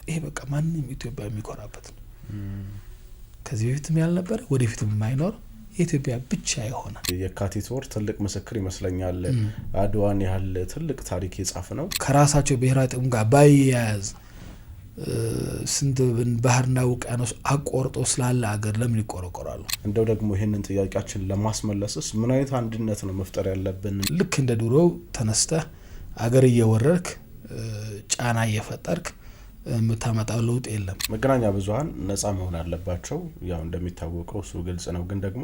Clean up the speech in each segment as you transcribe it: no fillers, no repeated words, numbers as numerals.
ይሄ በቃ ማንንም ኢትዮጵያ የሚኮራበት ነው። ከዚህ በፊትም ያልነበረ ወደፊትም የማይኖር የኢትዮጵያ ብቻ የሆነ የካቲት ወር ትልቅ ምስክር ይመስለኛል። አድዋን ያህል ትልቅ ታሪክ የጻፈ ነው። ከራሳቸው ብሔራዊ ጥቅም ጋር ባያያዝ ስንት ባህርና ውቅያኖስ አቆርጦ ስላለ አገር ለምን ይቆረቆራሉ? እንደው ደግሞ ይሄንን ጥያቄያችን ለማስመለስስ ምን አይነት አንድነት ነው መፍጠር ያለብን? ልክ እንደ ድሮው ተነስተህ አገር እየወረርክ ጫና እየፈጠርክ የምታመጣው ለውጥ የለም። መገናኛ ብዙሃን ነፃ መሆን አለባቸው። ያው እንደሚታወቀው እሱ ግልጽ ነው። ግን ደግሞ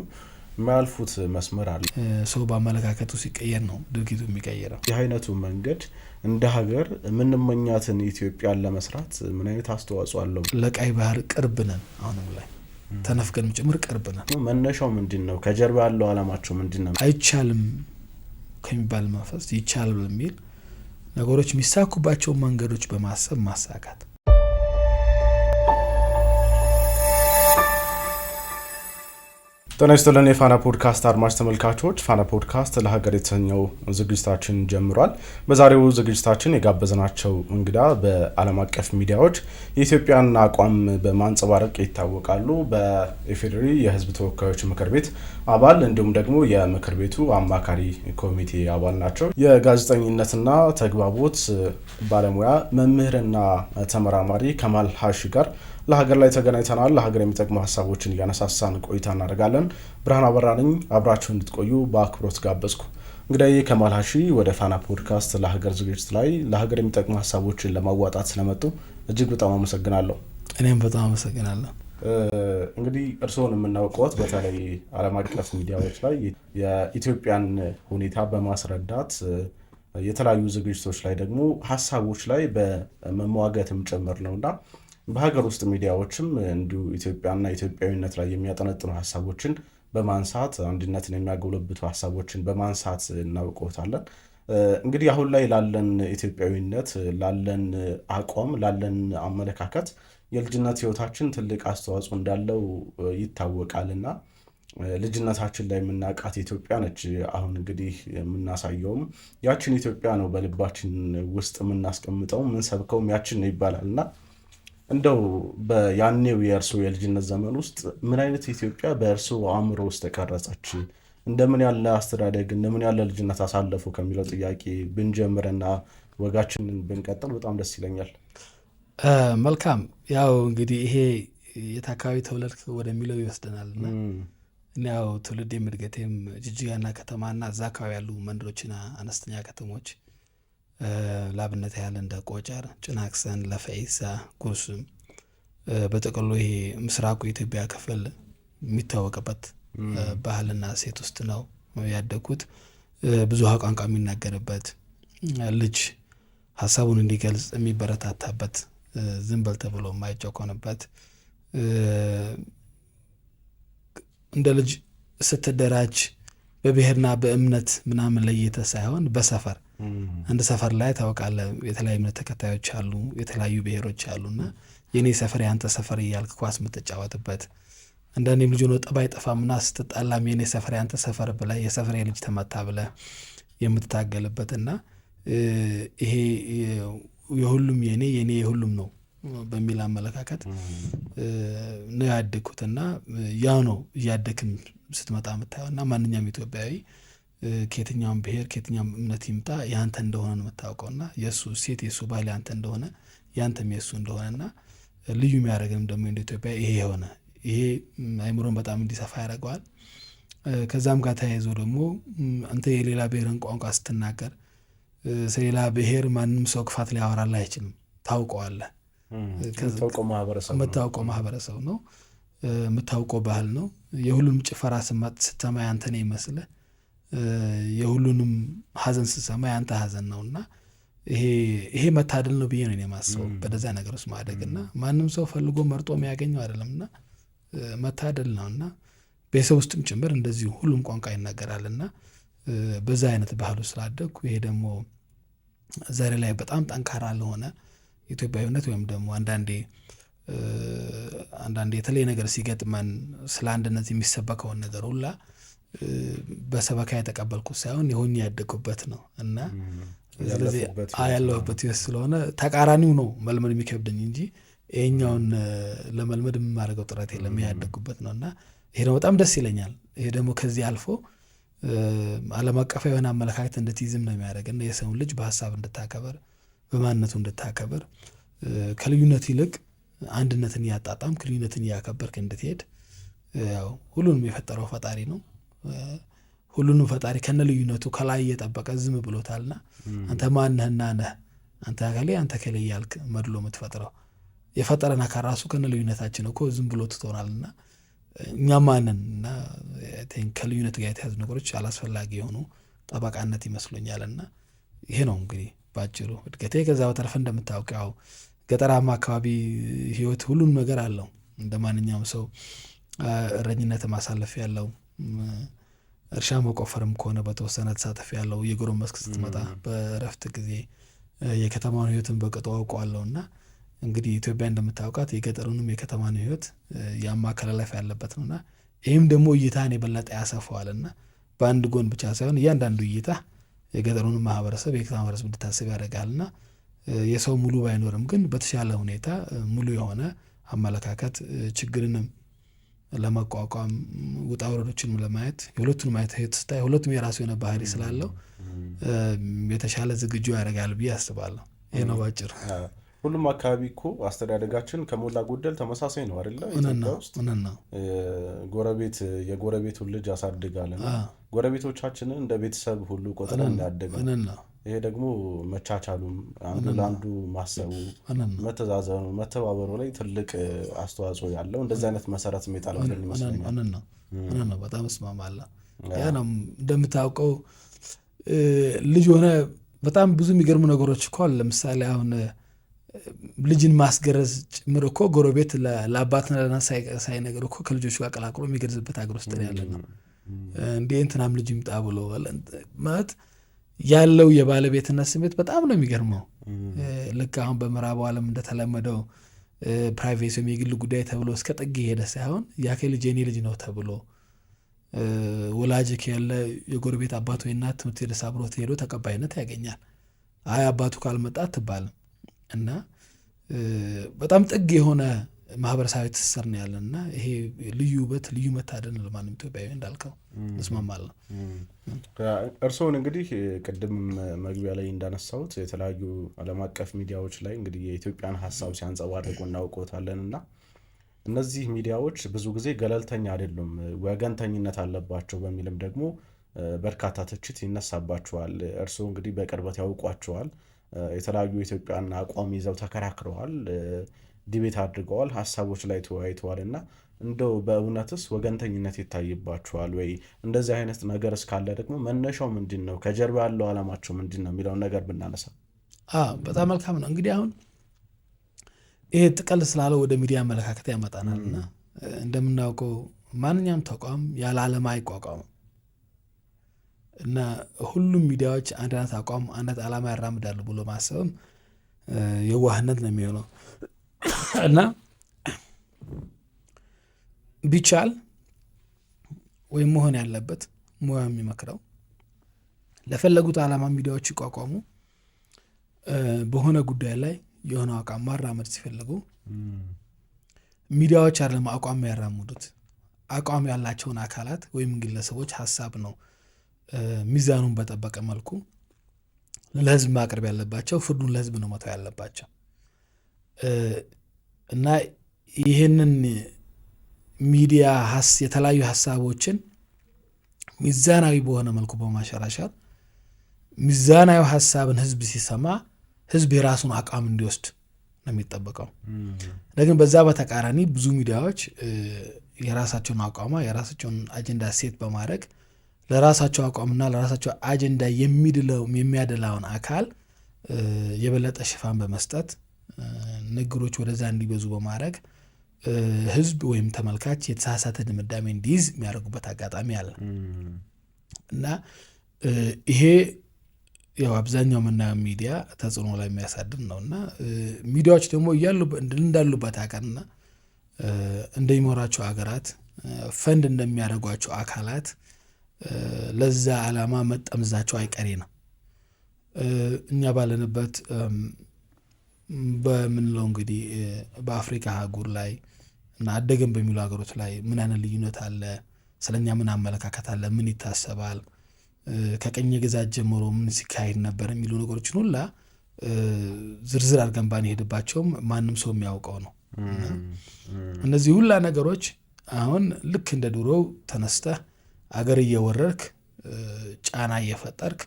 የማያልፉት መስመር አለ። ሰው በአመለካከቱ ሲቀየር ነው ድርጊቱ የሚቀየረው። ይህ አይነቱ መንገድ እንደ ሀገር ምንመኛትን ኢትዮጵያን ለመስራት ምን አይነት አስተዋጽኦ አለው? ለቀይ ባህር ቅርብ ነን። አሁንም ላይ ተነፍገንም ጭምር ቅርብ ነን። መነሻው ምንድነው? ከጀርባ ያለው አላማቸው ምንድነው? አይቻልም ከሚባል መንፈስ ይቻላል በሚል ነገሮች የሚሳኩባቸው መንገዶች በማሰብ ማሳካት። ጤና ይስጥልን የፋና ፖድካስት አድማጭ ተመልካቾች፣ ፋና ፖድካስት ለሀገር የተሰኘው ዝግጅታችን ጀምሯል። በዛሬው ዝግጅታችን የጋበዝናቸው እንግዳ በዓለም አቀፍ ሚዲያዎች የኢትዮጵያን አቋም በማንጸባረቅ ይታወቃሉ። በኢፌዴሪ የሕዝብ ተወካዮች ምክር ቤት አባል እንዲሁም ደግሞ የምክር ቤቱ አማካሪ ኮሚቴ አባል ናቸው። የጋዜጠኝነትና ተግባቦት ባለሙያ መምህርና ተመራማሪ ከማል ሀሺ ጋር ለሀገር ላይ ተገናኝተናል። ለሀገር የሚጠቅሙ ሀሳቦችን እያነሳሳን ቆይታ እናደርጋለን። ብርሃን አበራ ነኝ። አብራችሁ እንድትቆዩ በአክብሮት ጋበዝኩ። እንግዲህ ከማል ሀሺ ወደ ፋና ፖድካስት ለሀገር ዝግጅት ላይ ለሀገር የሚጠቅሙ ሀሳቦችን ለማዋጣት ስለመጡ እጅግ በጣም አመሰግናለሁ። እኔም በጣም አመሰግናለሁ። እንግዲህ እርስዎን የምናውቀዎት በተለይ ዓለም አቀፍ ሚዲያዎች ላይ የኢትዮጵያን ሁኔታ በማስረዳት የተለያዩ ዝግጅቶች ላይ ደግሞ ሀሳቦች ላይ በመሟገትም ጭምር ነውና በሀገር ውስጥ ሚዲያዎችም እንዲሁ ኢትዮጵያና ኢትዮጵያዊነት ላይ የሚያጠነጥኑ ሀሳቦችን በማንሳት አንድነትን የሚያጎለብቱ ሀሳቦችን በማንሳት እናውቀዎታለን። እንግዲህ አሁን ላይ ላለን ኢትዮጵያዊነት፣ ላለን አቋም፣ ላለን አመለካከት የልጅነት ህይወታችን ትልቅ አስተዋጽኦ እንዳለው ይታወቃልና ልጅነታችን ላይ የምናውቃት ኢትዮጵያ ነች። አሁን እንግዲህ የምናሳየውም ያችን ኢትዮጵያ ነው። በልባችን ውስጥ የምናስቀምጠው የምንሰብከውም ያችን ነው ይባላልና እንደው በያኔው የእርሶ የልጅነት ዘመን ውስጥ ምን አይነት ኢትዮጵያ በእርሶ አእምሮ ውስጥ ተቀረጸች? እንደምን ያለ አስተዳደግ፣ እንደምን ያለ ልጅነት አሳለፉ ከሚለው ጥያቄ ብንጀምርና ወጋችንን ብንቀጥል በጣም ደስ ይለኛል። መልካም። ያው እንግዲህ ይሄ የት አካባቢ ተወለድክ ወደሚለው ይወስደናልና ያው ትውልዴም እድገቴም ጅጅጋና ከተማና እዛ አካባቢ ያሉ መንደሮችና አነስተኛ ከተሞች ላብነት ያህል እንደ ቆጨር፣ ጭናክሰን፣ ለፈኢሳ፣ ጉርሱም በጥቅሉ ይሄ ምስራቁ የኢትዮጵያ ክፍል የሚታወቅበት ባህልና ሴት ውስጥ ነው ያደግኩት። ብዙ ቋንቋ የሚናገርበት፣ ልጅ ሀሳቡን እንዲገልጽ የሚበረታታበት፣ ዝም በል ተብሎ የማይጨቆንበት፣ እንደ ልጅ ስትደራጅ በብሔርና በእምነት ምናምን ለየተ ሳይሆን በሰፈር አንድ ሰፈር ላይ ታውቃለህ የተለያዩ እምነት ተከታዮች አሉ፣ የተለያዩ ብሔሮች አሉና የኔ ሰፈር ያንተ ሰፈር እያልክ ኳስ የምትጫወትበት፣ አንዳንዴም ልጅ ሆኖ ጠብ አይጠፋምና ስትጣላም የኔ ሰፈር ያንተ ሰፈር ብለህ የሰፈር የልጅ ተመታ ብለህ የምትታገልበትና ይሄ የሁሉም የኔ የሁሉም ነው በሚል አመለካከት ነው ያደግኩትና ያው ነው እያደግክም ስትመጣ የምታየውና ማንኛውም ኢትዮጵያዊ ከየትኛውም ብሔር ከየትኛውም እምነት ይምጣ ያንተ እንደሆነ ነው የምታውቀውና የሱ ሴት የሱ ባህል ያንተ እንደሆነ ያንተም የሱ እንደሆነና ልዩ የሚያደርገንም ደግሞ እንደ ኢትዮጵያ ይሄ የሆነ ይሄ አይምሮን በጣም እንዲሰፋ ያደርገዋል። ከዛም ጋር ተያይዞ ደግሞ አንተ የሌላ ብሔርን ቋንቋ ስትናገር ስለሌላ ብሔር ማንም ሰው ክፋት ሊያወራልህ አይችልም። ታውቀዋለህ። የምታውቀው ማህበረሰብ ነው፣ የምታውቀው ባህል ነው። የሁሉንም ጭፈራ ስትሰማ ያንተ ነው ይመስልህ፣ የሁሉንም ሀዘን ስትሰማ ያንተ ሀዘን ነውና ይሄ መታደል ነው ብዬ ነው የማስበው በደዛ ነገር ውስጥ ማደግና ማንም ሰው ፈልጎ መርጦ የሚያገኘው አይደለምና መታደል ነውና ቤተሰብ ውስጥም ጭምር እንደዚሁ ሁሉም ቋንቋ ይናገራልና በዛ አይነት ባህል ውስጥ ስላደግኩ ይሄ ደግሞ ዛሬ ላይ በጣም ጠንካራ ለሆነ ኢትዮጵያዊነት ወይም ደግሞ አንዳንዴ የተለየ ነገር ሲገጥመን ስለ አንድነት የሚሰበከውን ነገር ሁላ በሰበካ የተቀበልኩት ሳይሆን የሆኜ ያደግኩበት ነው እና ስለዚህ ያለሁበት ስለሆነ ተቃራኒው ነው መልመድ የሚከብደኝ እንጂ ይሄኛውን ለመልመድ የማደርገው ጥረት የለም ያደግኩበት ነውና ይሄ ነው በጣም ደስ ይለኛል። ይሄ ደግሞ ከዚህ አልፎ ዓለም አቀፍ የሆነ አመለካከት እንድትይዝም ነው የሚያደርግና የሰውን ልጅ በሀሳብ እንድታከበር በማንነቱ እንድታከበር ከልዩነት ይልቅ አንድነትን እያጣጣም ልዩነትን እያከበርክ እንድትሄድ ያው ሁሉንም የፈጠረው ፈጣሪ ነው። ሁሉንም ፈጣሪ ከነ ልዩነቱ ከላይ እየጠበቀ ዝም ብሎታልና አንተ ማንህና ነህ አንተ ከሌ አንተ ከሌ እያልክ መድሎ የምትፈጥረው የፈጠረን አካል ራሱ ከነ ልዩነታችን እኮ ዝም ብሎ ትቶናልና እኛ ማንንና ከልዩነት ጋር የተያዙ ነገሮች አላስፈላጊ የሆኑ ጠበቃነት ይመስሉኛልና ይሄ ነው እንግዲህ ባጭሩ እድገቴ። ከዛ በተረፈ እንደምታውቀው ገጠራማ አካባቢ ህይወት ሁሉም ነገር አለው እንደ ማንኛውም ሰው እረኝነት ማሳለፍ ያለው እርሻ መቆፈርም ከሆነ በተወሰነ ተሳተፍ ያለው የጎረም መስክ ስትመጣ በእረፍት ጊዜ የከተማውን ህይወትን በቅጡ አውቀዋለሁና እንግዲህ ኢትዮጵያ እንደምታውቃት የገጠሩንም የከተማን ህይወት ያማከለለፍ ያለበት ነውና ይህም ደግሞ እይታን የበለጠ ያሰፋዋልና በአንድ ጎን ብቻ ሳይሆን እያንዳንዱ እይታ የገጠሩንም ማህበረሰብ የከተማ ማህበረሰብ እንድታስብ ያደርጋልና የሰው ሙሉ ባይኖርም ግን በተሻለ ሁኔታ ሙሉ የሆነ አመለካከት ችግርንም ለማቋቋም ውጣ ውረዶችንም ለማየት የሁለቱንም ማየት ስታይ ሁለቱም የራሱ የሆነ ባህሪ ስላለው የተሻለ ዝግጁ ያደርጋል ብዬ አስባለሁ። ይሄ ነው ባጭሩ። ሁሉም አካባቢ እኮ አስተዳደጋችን ከሞላ ጎደል ተመሳሳይ ነው አይደለ? ኢትዮጵያ ውስጥ ጎረቤት የጎረቤቱን ልጅ ያሳድጋልና ጎረቤቶቻችንን እንደ ቤተሰብ ሁሉ ቆጥረን ያደጋል። ይሄ ደግሞ መቻቻሉም አንዱ ለአንዱ ማሰቡ መተዛዘኑ መተባበሩ ላይ ትልቅ አስተዋጽኦ ያለው እንደዚህ አይነት መሰረት የሚጣልበት ይመስለኛል። ነው በጣም እስማማለሁ። ያ ነው እንደምታውቀው ልጅ ሆነ በጣም ብዙ የሚገርሙ ነገሮች እኮ አሉ። ለምሳሌ አሁን ልጅን ማስገረዝ ጭምር እኮ ጎረቤት ለአባትና ለእናት ሳይነገር እኮ ከልጆቹ ጋር ቀላቅሎ የሚገርዝበት ሀገር ውስጥ ያለ ነው። እንዴ እንትናም ልጅ ይምጣ ብሎ ማለት ያለው የባለቤትነት ስሜት በጣም ነው የሚገርመው። ልክ አሁን በምዕራቡ ዓለም እንደተለመደው ፕራይቬሲ የግል ጉዳይ ተብሎ እስከ ጥግ ሄደ ሳይሆን ያከ ልጅ የኔ ልጅ ነው ተብሎ ወላጅ ያለ የጎረቤት አባቱ ወይ እናት ትምህርት ቤት አብሮት ሄዶ ተቀባይነት ያገኛል። አይ አባቱ ካልመጣ አትባልም እና በጣም ጥግ የሆነ ማህበረሰባዊ ትስስር ነው ያለና ይሄ ልዩ ውበት ልዩ መታደል ለማንም ኢትዮጵያዊ እንዳልከው እስማማለሁ። እርስዎን እንግዲህ ቅድም መግቢያ ላይ እንዳነሳሁት የተለያዩ ዓለም አቀፍ ሚዲያዎች ላይ እንግዲህ የኢትዮጵያን ሀሳብ ሲያንጸባርቁ እናውቀውታለንና እነዚህ ሚዲያዎች ብዙ ጊዜ ገለልተኛ አይደሉም፣ ወገንተኝነት አለባቸው በሚልም ደግሞ በርካታ ትችት ይነሳባቸዋል። እርስዎ እንግዲህ በቅርበት ያውቋቸዋል። የተለያዩ ኢትዮጵያን አቋም ይዘው ተከራክረዋል፣ ዲቤት አድርገዋል፣ ሀሳቦች ላይ ተወያይተዋልና እንደው በእውነትስ ወገንተኝነት ይታይባቸዋል ወይ? እንደዚህ አይነት ነገር እስካለ ደግሞ መነሻው ምንድን ነው? ከጀርባ ያለው ዓላማቸው ምንድን ነው የሚለውን ነገር ብናነሳ በጣም መልካም ነው። እንግዲህ አሁን ይሄ ጥቅል ስላለው ወደ ሚዲያ አመለካከት ያመጣናልና እንደምናውቀው ማንኛውም ተቋም ያለ ዓላማ አይቋቋምም እና ሁሉም ሚዲያዎች አንድ አይነት አቋም አንድ አይነት ዓላማ ያራምዳሉ ብሎ ማሰብም የዋህነት ነው የሚሆነው እና ቢቻል ወይም መሆን ያለበት ሙያ የሚመክረው ለፈለጉት ዓላማ ሚዲያዎች ይቋቋሙ በሆነ ጉዳይ ላይ የሆነ አቋም ማራመድ ሲፈልጉ ሚዲያዎች አይደለም አቋም ያራምዱት፣ አቋም ያላቸውን አካላት ወይም ግለሰቦች ሀሳብ ነው ሚዛኑን በጠበቀ መልኩ ለህዝብ ማቅረብ ያለባቸው፣ ፍርዱን ለህዝብ ነው መተው ያለባቸው እና ይህንን ሚዲያ የተለያዩ ሀሳቦችን ሚዛናዊ በሆነ መልኩ በማሸራሸር ሚዛናዊ ሀሳብን ህዝብ ሲሰማ ህዝብ የራሱን አቋም እንዲወስድ ነው የሚጠበቀው። ለግን በዛ በተቃራኒ ብዙ ሚዲያዎች የራሳቸውን አቋማ የራሳቸውን አጀንዳ ሴት በማድረግ ለራሳቸው አቋምና ለራሳቸው አጀንዳ የሚያደላውን አካል የበለጠ ሽፋን በመስጠት ንግሮች ወደዛ እንዲበዙ በማድረግ ህዝብ ወይም ተመልካች የተሳሳተ ድምዳሜ እንዲይዝ የሚያደርጉበት አጋጣሚ አለ እና ይሄ ያው አብዛኛው የምናየው ሚዲያ ተጽዕኖ ላይ የሚያሳድር ነውና ሚዲያዎች ደግሞ እንዳሉበት ሀገርና እንደሚመሯቸው ሀገራት ፈንድ እንደሚያደርጓቸው አካላት ለዛ ዓላማ መጠምዛቸው አይቀሬ ነው። እኛ ባለንበት በምንለው እንግዲህ በአፍሪካ አህጉር ላይ እና አደገን በሚሉ ሀገሮች ላይ ምን አይነት ልዩነት አለ፣ ስለኛ ምን አመለካከት አለ፣ ምን ይታሰባል፣ ከቀኝ ግዛት ጀምሮ ምን ሲካሄድ ነበር የሚሉ ነገሮችን ሁላ ዝርዝር አድርገን ባንሄድባቸውም ማንም ሰው የሚያውቀው ነው። እነዚህ ሁላ ነገሮች አሁን ልክ እንደ ድሮው ተነስተህ አገር እየወረርክ ጫና እየፈጠርክ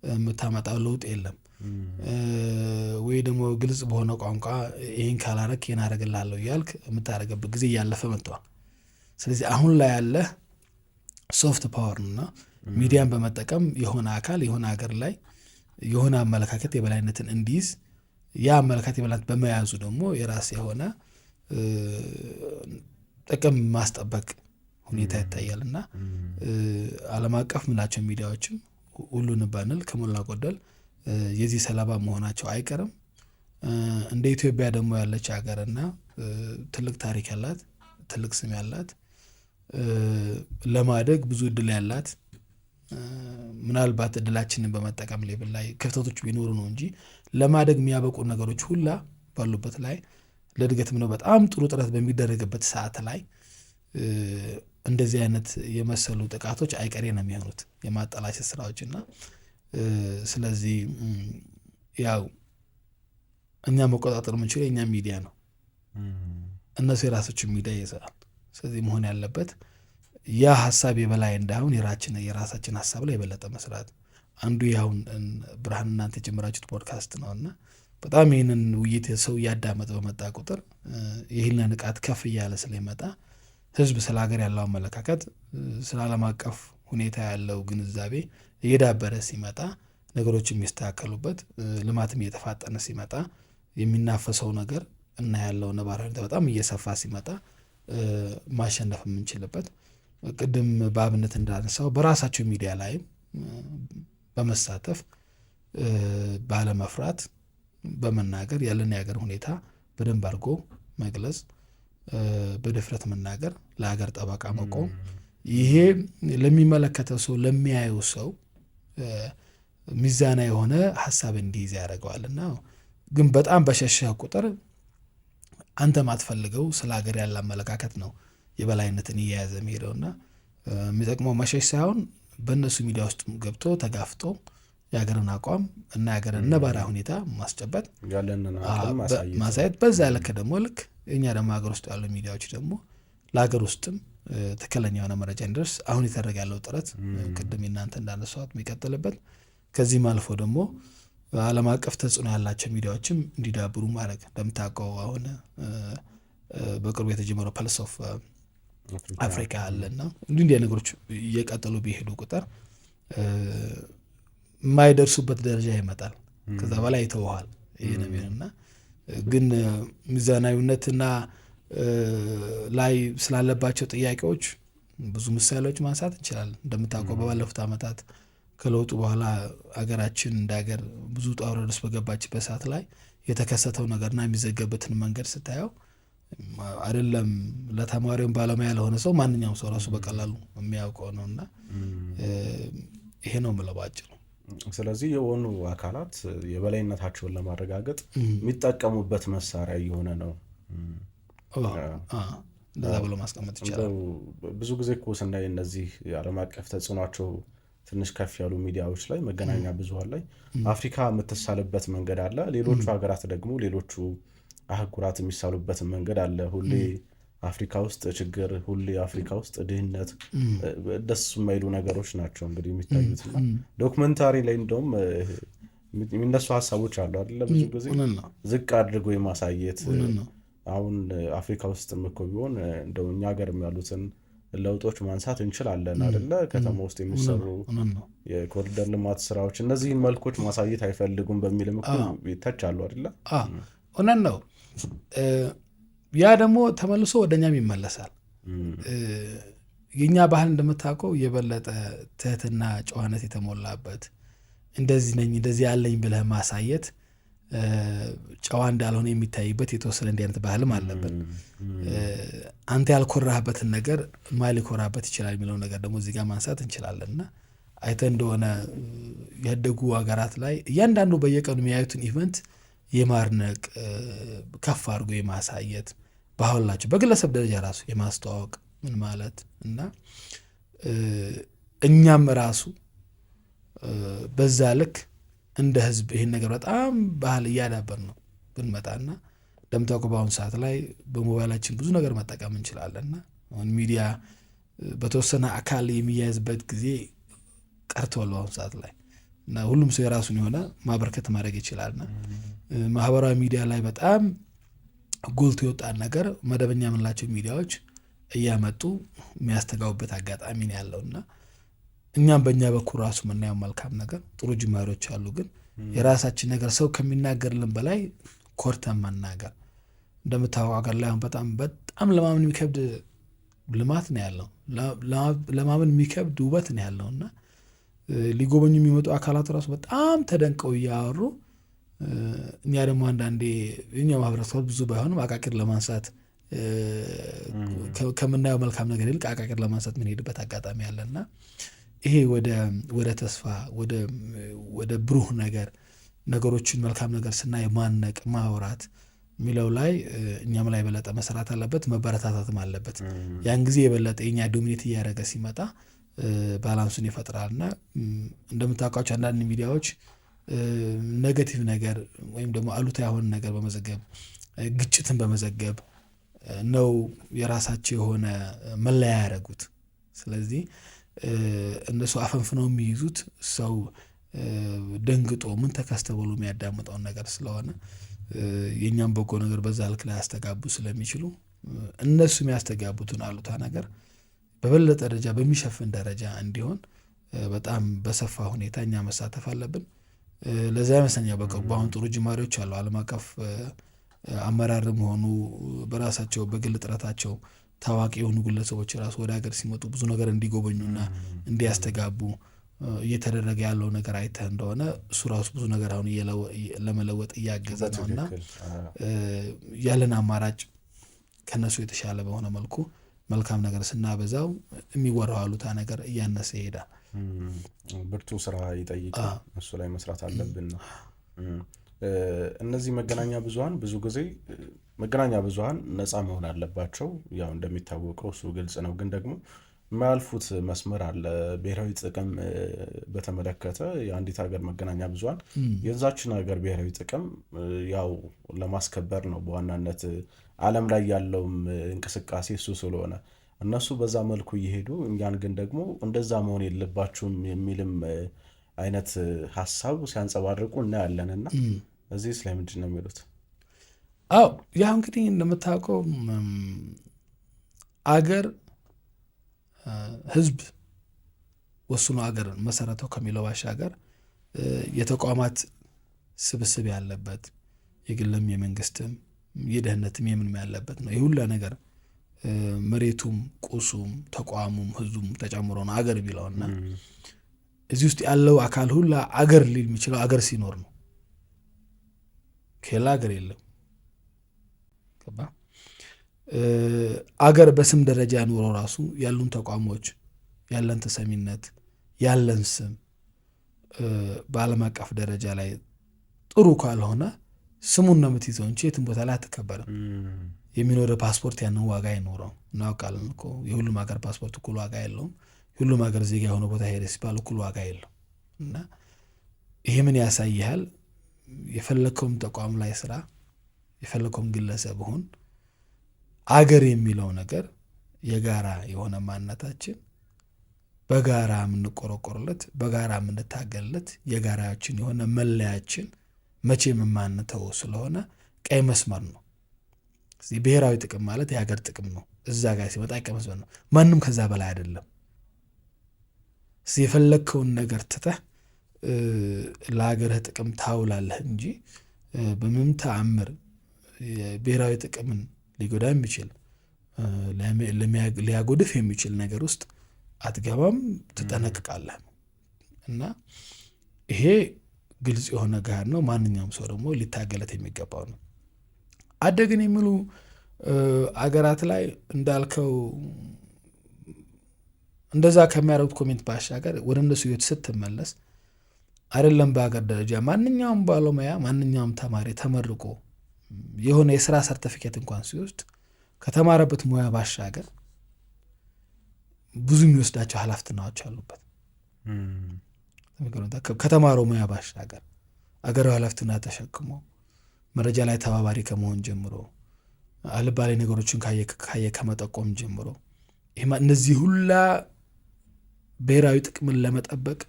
የምታመጣው ለውጥ የለም። ወይ ደግሞ ግልጽ በሆነ ቋንቋ ይህን ካላረክ ይህን አደርግልሃለሁ እያልክ የምታደርገበት ጊዜ እያለፈ መጥቷል። ስለዚህ አሁን ላይ ያለ ሶፍት ፓወር እና ሚዲያን በመጠቀም የሆነ አካል የሆነ ሀገር ላይ የሆነ አመለካከት የበላይነትን እንዲይዝ ያ አመለካከት የበላይነት በመያዙ ደግሞ የራስ የሆነ ጥቅም ማስጠበቅ ሁኔታ ይታያል እና ዓለም አቀፍ ምላቸው ሚዲያዎችም ሁሉን ባንል ከሞላ ጎደል የዚህ ሰለባ መሆናቸው አይቀርም። እንደ ኢትዮጵያ ደግሞ ያለች ሀገርና ትልቅ ታሪክ ያላት ትልቅ ስም ያላት ለማደግ ብዙ እድል ያላት ምናልባት እድላችንን በመጠቀም ሌብል ላይ ክፍተቶች ቢኖሩ ነው እንጂ ለማደግ የሚያበቁ ነገሮች ሁላ ባሉበት ላይ ለእድገትም ነው በጣም ጥሩ ጥረት በሚደረግበት ሰዓት ላይ እንደዚህ አይነት የመሰሉ ጥቃቶች አይቀሬ ነው የሚሆኑት የማጠላሸት ስራዎችና ስለዚህ ያው እኛ መቆጣጠር የምንችለው የእኛ ሚዲያ ነው። እነሱ የራሳቸው ሚዲያ ይይዛል። ስለዚህ መሆን ያለበት ያ ሀሳብ የበላይ እንዳይሆን የራሳችን ሀሳብ ላይ የበለጠ መስራት አንዱ ያሁን ብርሃን እናንተ የጀመራችሁት ፖድካስት ነውና በጣም ይህንን ውይይት ሰው እያዳመጠ በመጣ ቁጥር ይህን ንቃት ከፍ እያለ ስለሚመጣ ህዝብ ስለ ሀገር ያለው አመለካከት ስለ ዓለም አቀፍ ሁኔታ ያለው ግንዛቤ እየዳበረ ሲመጣ ነገሮች የሚስተካከሉበት ልማትም እየተፋጠነ ሲመጣ የሚናፈሰው ነገር እና ያለው ነባራዊ በጣም እየሰፋ ሲመጣ ማሸነፍ የምንችልበት ቅድም በአብነት እንዳነሳው በራሳቸው ሚዲያ ላይ በመሳተፍ ባለመፍራት በመናገር ያለን የሀገር ሁኔታ በደንብ አድርጎ መግለጽ በድፍረት መናገር ለሀገር ጠበቃ መቆም ይሄ ለሚመለከተው ሰው ለሚያየው ሰው ሚዛና የሆነ ሀሳብ እንዲይዝ ያደርገዋልና ግን በጣም በሸሸህ ቁጥር አንተ ማትፈልገው ስለ ሀገር ያለ አመለካከት ነው የበላይነትን እየያዘ የሚሄደውና የሚጠቅመው መሸሽ ሳይሆን በእነሱ ሚዲያ ውስጥ ገብቶ ተጋፍጦ የሀገርን አቋም እና የሀገርን ነባራ ሁኔታ ማስጨበጥ ማሳየት በዛ ልክ ደግሞ ልክ እኛ ደግሞ ሀገር ውስጥ ያሉ ሚዲያዎች ደግሞ ለሀገር ውስጥም ትክክለኛ የሆነ መረጃ እንዲደርስ አሁን የተደረገ ያለው ጥረት ቅድም እናንተ እንዳነሳሁት የሚቀጥልበት ከዚህም አልፎ ደግሞ ዓለም አቀፍ ተጽዕኖ ያላቸው ሚዲያዎችም እንዲዳብሩ ማድረግ እንደምታውቀው አሁን በቅርቡ የተጀመረው ፐልስ ኦፍ አፍሪካ አለና እንዲህ ነገሮች እየቀጠሉ ቢሄዱ ቁጥር የማይደርሱበት ደረጃ ይመጣል። ከዛ በላይ ይተውሃል ይሄ ነው የሚሆንና ግን ሚዛናዊነትና ላይ ስላለባቸው ጥያቄዎች ብዙ ምሳሌዎች ማንሳት እንችላለን። እንደምታውቀው በባለፉት ዓመታት ከለውጡ በኋላ አገራችን እንደ ሀገር ብዙ ውጣ ውረድ ውስጥ በገባችበት ሰዓት ላይ የተከሰተው ነገርና የሚዘገብበትን መንገድ ስታየው አይደለም ለተማሪውን ባለሙያ ለሆነ ሰው ማንኛውም ሰው ራሱ በቀላሉ የሚያውቀው ነውና ይሄ ነው የምለባቸው። ስለዚህ የሆኑ አካላት የበላይነታቸውን ለማረጋገጥ የሚጠቀሙበት መሳሪያ እየሆነ ነው እንደዛ ብሎ ማስቀመጥ ይቻላል። ብዙ ጊዜ እኮ ስናይ እነዚህ የዓለም አቀፍ ተጽዕኗቸው ትንሽ ከፍ ያሉ ሚዲያዎች ላይ መገናኛ ብዙሃን ላይ አፍሪካ የምትሳልበት መንገድ አለ፣ ሌሎቹ ሀገራት ደግሞ ሌሎቹ አህጉራት የሚሳሉበት መንገድ አለ። ሁሌ አፍሪካ ውስጥ ችግር፣ ሁሌ አፍሪካ ውስጥ ድህነት፣ ደስ የማይሉ ነገሮች ናቸው እንግዲህ የሚታዩትና ዶክመንታሪ ላይ እንደውም የሚነሱ ሀሳቦች አሉ አይደለ? ብዙ ጊዜ ዝቅ አድርጎ የማሳየት አሁን አፍሪካ ውስጥ እኮ ቢሆን እንደው እኛ ሀገርም ያሉትን ለውጦች ማንሳት እንችላለን አይደለ? ከተማ ውስጥ የሚሰሩ የኮሪደር ልማት ስራዎች እነዚህን መልኮች ማሳየት አይፈልጉም በሚልም እኮ ይተቻሉ አይደለ? እውነት ነው። ያ ደግሞ ተመልሶ ወደኛም ይመለሳል። የኛ ባህል እንደምታውቀው የበለጠ ትህትና ጨዋነት የተሞላበት እንደዚህ ነኝ እንደዚህ ያለኝ ብለህ ማሳየት ጨዋ እንዳልሆነ የሚታይበት የተወሰነ እንዲህ አይነት ባህልም አለብን። አንተ ያልኮራህበትን ነገር ማን ሊኮራበት ይችላል የሚለው ነገር ደግሞ እዚህ ጋር ማንሳት እንችላለንና አይተህ እንደሆነ ያደጉ ሀገራት ላይ እያንዳንዱ በየቀኑ የሚያዩትን ኢቨንት የማርነቅ ከፍ አድርጎ የማሳየት ባህላቸው በግለሰብ ደረጃ ራሱ የማስተዋወቅ ምን ማለት እና እኛም ራሱ በዛ ልክ እንደ ህዝብ ይህን ነገር በጣም ባህል እያዳበር ነው ብንመጣና እንደምታውቀው በአሁኑ ሰዓት ላይ በሞባይላችን ብዙ ነገር መጠቀም እንችላለንና አሁን ሚዲያ በተወሰነ አካል የሚያዝበት ጊዜ ቀርቷል በአሁኑ ሰዓት ላይ እና ሁሉም ሰው የራሱን የሆነ ማበርከት ማድረግ ይችላልና ማህበራዊ ሚዲያ ላይ በጣም ጎልቶ የወጣን ነገር መደበኛ የምንላቸው ሚዲያዎች እያመጡ የሚያስተጋቡበት አጋጣሚ ነው ያለውና እኛም በእኛ በኩል ራሱ የምናየው መልካም ነገር ጥሩ ጅማሬዎች አሉ። ግን የራሳችን ነገር ሰው ከሚናገርልን በላይ ኮርተን መናገር እንደምታወቀው ሀገር ላይ በጣም ለማመን የሚከብድ ልማት ነው ያለው፣ ለማመን የሚከብድ ውበት ነው ያለውና ሊጎበኙ የሚመጡ አካላት ራሱ በጣም ተደንቀው እያወሩ እኛ ደግሞ አንዳንዴ እኛ ማህበረሰብ ብዙ ባይሆንም አቃቂር ለማንሳት ከምናየው መልካም ነገር ይልቅ አቃቂር ለማንሳት ምን ሄድበት አጋጣሚ ያለና ይሄ ወደ ተስፋ ወደ ብሩህ ነገሮችን መልካም ነገር ስናይ ማነቅ ማውራት የሚለው ላይ እኛም ላይ የበለጠ መስራት አለበት፣ መበረታታትም አለበት። ያን ጊዜ የበለጠ የኛ ዶሚኔት እያደረገ ሲመጣ ባላንሱን ይፈጥራልና እንደምታውቃቸው አንዳንድ ሚዲያዎች ኔጌቲቭ ነገር ወይም ደግሞ አሉታዊ የሆነ ነገር በመዘገብ ግጭትን በመዘገብ ነው የራሳቸው የሆነ መለያ ያደረጉት። ስለዚህ እነሱ አፈንፍነው የሚይዙት ሰው ደንግጦ ምን ተከስተ ብሎ የሚያዳምጠውን ነገር ስለሆነ የኛም በጎ ነገር በዛ ልክ ላይ ያስተጋቡ ስለሚችሉ እነሱ የሚያስተጋቡትን አሉታ ነገር በበለጠ ደረጃ በሚሸፍን ደረጃ እንዲሆን በጣም በሰፋ ሁኔታ እኛ መሳተፍ አለብን። ለዛ ይመስለኛል በቅርቡ አሁን ጥሩ ጅማሬዎች አሉ። ዓለም አቀፍ አመራርም ሆኑ በራሳቸው በግል ጥረታቸው ታዋቂ የሆኑ ግለሰቦች ራሱ ወደ ሀገር ሲመጡ ብዙ ነገር እንዲጎበኙና እንዲያስተጋቡ እየተደረገ ያለው ነገር አይተህ እንደሆነ እሱ ራሱ ብዙ ነገር አሁን ለመለወጥ እያገዘ ነውና ያለን አማራጭ ከነሱ የተሻለ በሆነ መልኩ መልካም ነገር ስናበዛው የሚወራው አሉታ ነገር እያነሰ ይሄዳል። ብርቱ ስራ ይጠይቃል። እሱ ላይ መስራት አለብን ነው። እነዚህ መገናኛ ብዙሃን ብዙ ጊዜ መገናኛ ብዙሃን ነፃ መሆን አለባቸው። ያው እንደሚታወቀው እሱ ግልጽ ነው። ግን ደግሞ የማያልፉት መስመር አለ። ብሔራዊ ጥቅም በተመለከተ የአንዲት ሀገር መገናኛ ብዙሃን የዛችን ሀገር ብሔራዊ ጥቅም ያው ለማስከበር ነው በዋናነት ዓለም ላይ ያለውም እንቅስቃሴ እሱ ስለሆነ እነሱ በዛ መልኩ እየሄዱ እኛን ግን ደግሞ እንደዛ መሆን የለባችሁም የሚልም አይነት ሀሳብ ሲያንጸባርቁ እናያለንና እዚህ ላይ ምንድን ነው የሚሉት? አዎ ያ እንግዲህ እንደምታውቀው አገር ህዝብ ወስኖ አገር መሰረተው ከሚለው ባሻገር የተቋማት ስብስብ ያለበት የግልም የመንግስትም የደህንነትም የምንም ያለበት ነው። ይሁላ ነገር መሬቱም ቁሱም ተቋሙም ህዝቡም ተጨምሮ ነው አገር ቢለውና እዚህ ውስጥ ያለው አካል ሁላ አገር ሊል የሚችለው አገር ሲኖር ነው። ከላ አገር የለም። አገር በስም ደረጃ ኑሮ ራሱ ያሉን ተቋሞች ያለን ተሰሚነት ያለን ስም በዓለም አቀፍ ደረጃ ላይ ጥሩ ካልሆነ ስሙን ነው የምትይዘው እንጂ የትም ቦታ ላይ አትከበርም። የሚኖረው ፓስፖርት ያንን ዋጋ አይኖረው እናውቃለን እኮ። የሁሉም ሀገር ፓስፖርት እኩል ዋጋ የለውም። የሁሉም ሀገር ዜጋ የሆነ ቦታ ሄደ ሲባል እኩል ዋጋ የለው እና ይሄ ምን ያሳይሃል? የፈለከውም ተቋም ላይ ስራ የፈለከውም ግለሰብ ሆን አገር የሚለው ነገር የጋራ የሆነ ማንነታችን በጋራ የምንቆረቆርለት በጋራ የምንታገልለት የጋራችን የሆነ መለያችን መቼም የማንተው ስለሆነ ቀይ መስመር ነው። ስለዚህ ብሔራዊ ጥቅም ማለት የሀገር ጥቅም ነው። እዛ ጋር ሲመጣ ቀይ መስመር ነው። ማንም ከዛ በላይ አይደለም። ስለዚህ የፈለከውን ነገር ትተህ ለሀገርህ ጥቅም ታውላለህ እንጂ በምንም ተአምር ብሔራዊ ጥቅምን ሊጎዳ የሚችል ሊያጎድፍ የሚችል ነገር ውስጥ አትገባም፣ ትጠነቅቃለህ እና ይሄ ግልጽ የሆነ ጋር ነው። ማንኛውም ሰው ደግሞ ሊታገለት የሚገባው ነው። አደግን የሚሉ አገራት ላይ እንዳልከው እንደዛ ከሚያደርጉት ኮሜንት ባሻገር ወደ እነሱ ህይወት ስትመለስ አይደለም በሀገር ደረጃ ማንኛውም ባለሙያ ማንኛውም ተማሪ ተመርቆ የሆነ የስራ ሰርቲፊኬት እንኳን ሲወስድ ከተማረበት ሙያ ባሻገር ብዙ የሚወስዳቸው ኃላፊነቶች አሉበት። ከተማረው ሙያ ባሻገር አገራዊ ኃላፊነት ተሸክሞ መረጃ ላይ ተባባሪ ከመሆን ጀምሮ አልባሌ ነገሮችን ካየ ከመጠቆም ጀምሮ እነዚህ ሁላ ብሔራዊ ጥቅምን ለመጠበቅ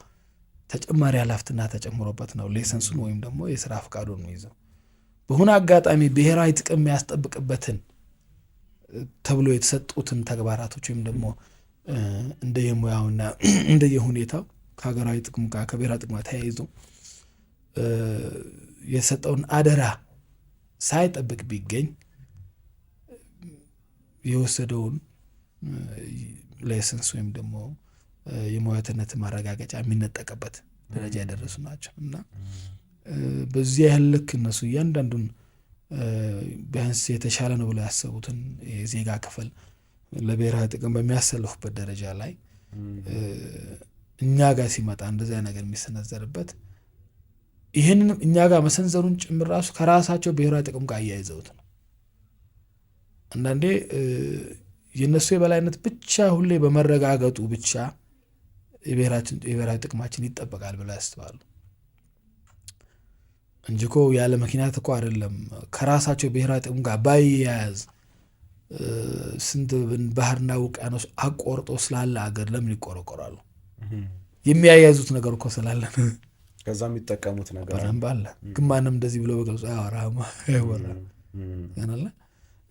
ተጨማሪ ኃላፊነት ተጨምሮበት ነው ላይሰንሱን ወይም ደግሞ የስራ ፈቃዱን ነው ይዘው በሆነ አጋጣሚ ብሔራዊ ጥቅም የሚያስጠብቅበትን ተብሎ የተሰጡትን ተግባራቶች ወይም ደግሞ እንደየሙያውና እንደየሁኔታው ከሀገራዊ ጥቅም ጋር ከብሔራዊ ጥቅም ተያይዞ የሰጠውን አደራ ሳይጠብቅ ቢገኝ የወሰደውን ላይሰንስ ወይም ደግሞ የሙያተነት ማረጋገጫ የሚነጠቅበት ደረጃ ያደረሱ ናቸው እና በዚህ ያህል ልክ እነሱ እያንዳንዱን ቢያንስ የተሻለ ነው ብለው ያሰቡትን የዜጋ ክፍል ለብሔራዊ ጥቅም በሚያሰልፉበት ደረጃ ላይ እኛ ጋር ሲመጣ እንደዚያ ነገር የሚሰነዘርበት ይህንንም እኛ ጋር መሰንዘሩን ጭምር ራሱ ከራሳቸው ብሔራዊ ጥቅም ጋር አያይዘውት ነው። አንዳንዴ የእነሱ የበላይነት ብቻ ሁሌ በመረጋገጡ ብቻ የብሔራዊ ጥቅማችን ይጠበቃል ብለው ያስባሉ እንጂ እኮ ያለ ምክንያት እኮ አይደለም። ከራሳቸው ብሔራዊ ጥቅም ጋር ባያያዝ ስንት ባህርና ውቅያኖስ አቆርጦ ስላለ አገር ለምን ይቆረቆራሉ? የሚያያዙት ነገር እኮ ስላለ ከዛ የሚጠቀሙት ነገር በደንብ አለ። ግን ማንም እንደዚህ ብሎ በገልጾ አያወራም ያናለ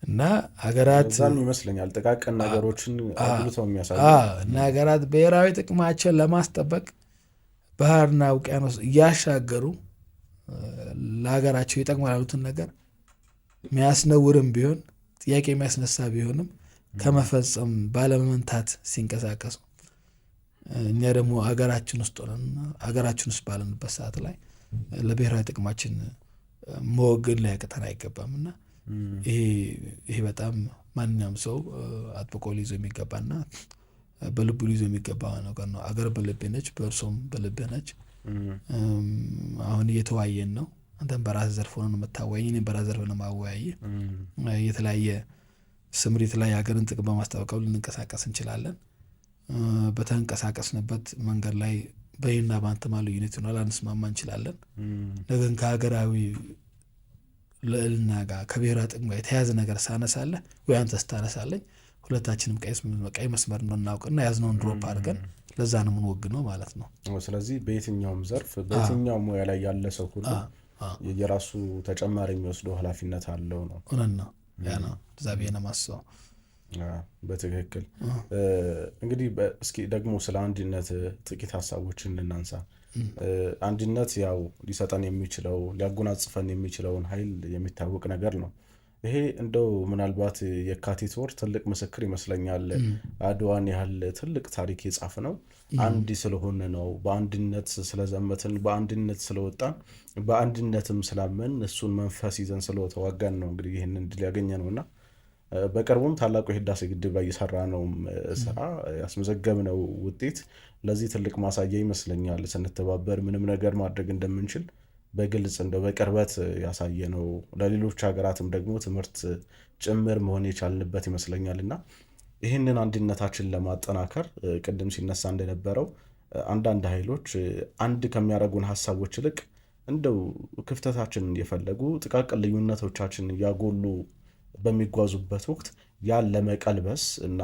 እና ሀገራት ዛም ይመስለኛል ጥቃቅን ነገሮችን አጉልተው የሚያሳዩ እና ሀገራት ብሔራዊ ጥቅማቸውን ለማስጠበቅ ባህርና ውቅያኖስ እያሻገሩ ለሀገራቸው ይጠቅማል ያሉትን ነገር የሚያስነውርም ቢሆን ጥያቄ የሚያስነሳ ቢሆንም ከመፈጸም ባለመንታት ሲንቀሳቀሱ እኛ ደግሞ ሀገራችን ውስጥ ባለንበት ሰዓት ላይ ለብሔራዊ ጥቅማችን መወገድ ላይ ያቅተን አይገባምና ይሄ በጣም ማንኛውም ሰው አጥብቆ ሊይዞ የሚገባና በልቡ ሊይዞ የሚገባ ነገር ነው። አገር በልቤ ነች፣ በእርሶም በልቤ ነች። አሁን እየተወያየን ነው። አንተም በራስ ዘርፍ ሆነ ነው የምታወያየኝ፣ እኔም በራስ ዘርፍ ነው የማወያየህ። የተለያየ ስምሪት ላይ ሀገርን ጥቅም በማስጠበቅ ልንንቀሳቀስ እንችላለን። በተንቀሳቀስንበት መንገድ ላይ በይና በአንተ ማሉ ዩኒት ነው ላንስማማ እንችላለን። ነገር ከሀገራዊ ልዕልና ጋር ከብሔራዊ ጥቅም ጋር የተያዘ ነገር ሳነሳለህ ወይ አንተ ስታነሳለኝ ሁለታችንም ቀይ መስመር ነው እናውቅና ያዝነውን ድሮፕ አድርገን ለዛ ነው የምንወግነው ማለት ነው። ስለዚህ በየትኛውም ዘርፍ በየትኛውም ሙያ ላይ ያለ ሰው ሁሉ የራሱ ተጨማሪ የሚወስደው ኃላፊነት አለው ነው። እውነት ነው። ያ ነው ዛቤ ነው ማስበው። በትክክል እንግዲህ እስኪ ደግሞ ስለ አንድነት ጥቂት ሀሳቦችን እናንሳ። አንድነት ያው ሊሰጠን የሚችለው ሊያጎናጽፈን የሚችለውን ኃይል የሚታወቅ ነገር ነው። ይሄ እንደው ምናልባት የካቲት ወር ትልቅ ምስክር ይመስለኛል። አድዋን ያህል ትልቅ ታሪክ የጻፈ ነው አንድ ስለሆነ ነው። በአንድነት ስለዘመትን፣ በአንድነት ስለወጣን፣ በአንድነትም ስላመን እሱን መንፈስ ይዘን ስለተዋጋን ነው እንግዲህ ይህንን ድል ያገኘ ነውና በቅርቡም ታላቁ የህዳሴ ግድብ ላይ የሰራ ነው ስራ ያስመዘገብነው ውጤት ለዚህ ትልቅ ማሳያ ይመስለኛል። ስንተባበር ምንም ነገር ማድረግ እንደምንችል በግልጽ እንደው በቅርበት ያሳየ ነው። ለሌሎች ሀገራትም ደግሞ ትምህርት ጭምር መሆን የቻልንበት ይመስለኛልና ይህንን አንድነታችን ለማጠናከር ቅድም ሲነሳ እንደነበረው አንዳንድ ኃይሎች አንድ ከሚያደርጉን ሀሳቦች ይልቅ እንደው ክፍተታችንን እየፈለጉ ጥቃቅን ልዩነቶቻችን ያጎሉ በሚጓዙበት ወቅት ያን ለመቀልበስ እና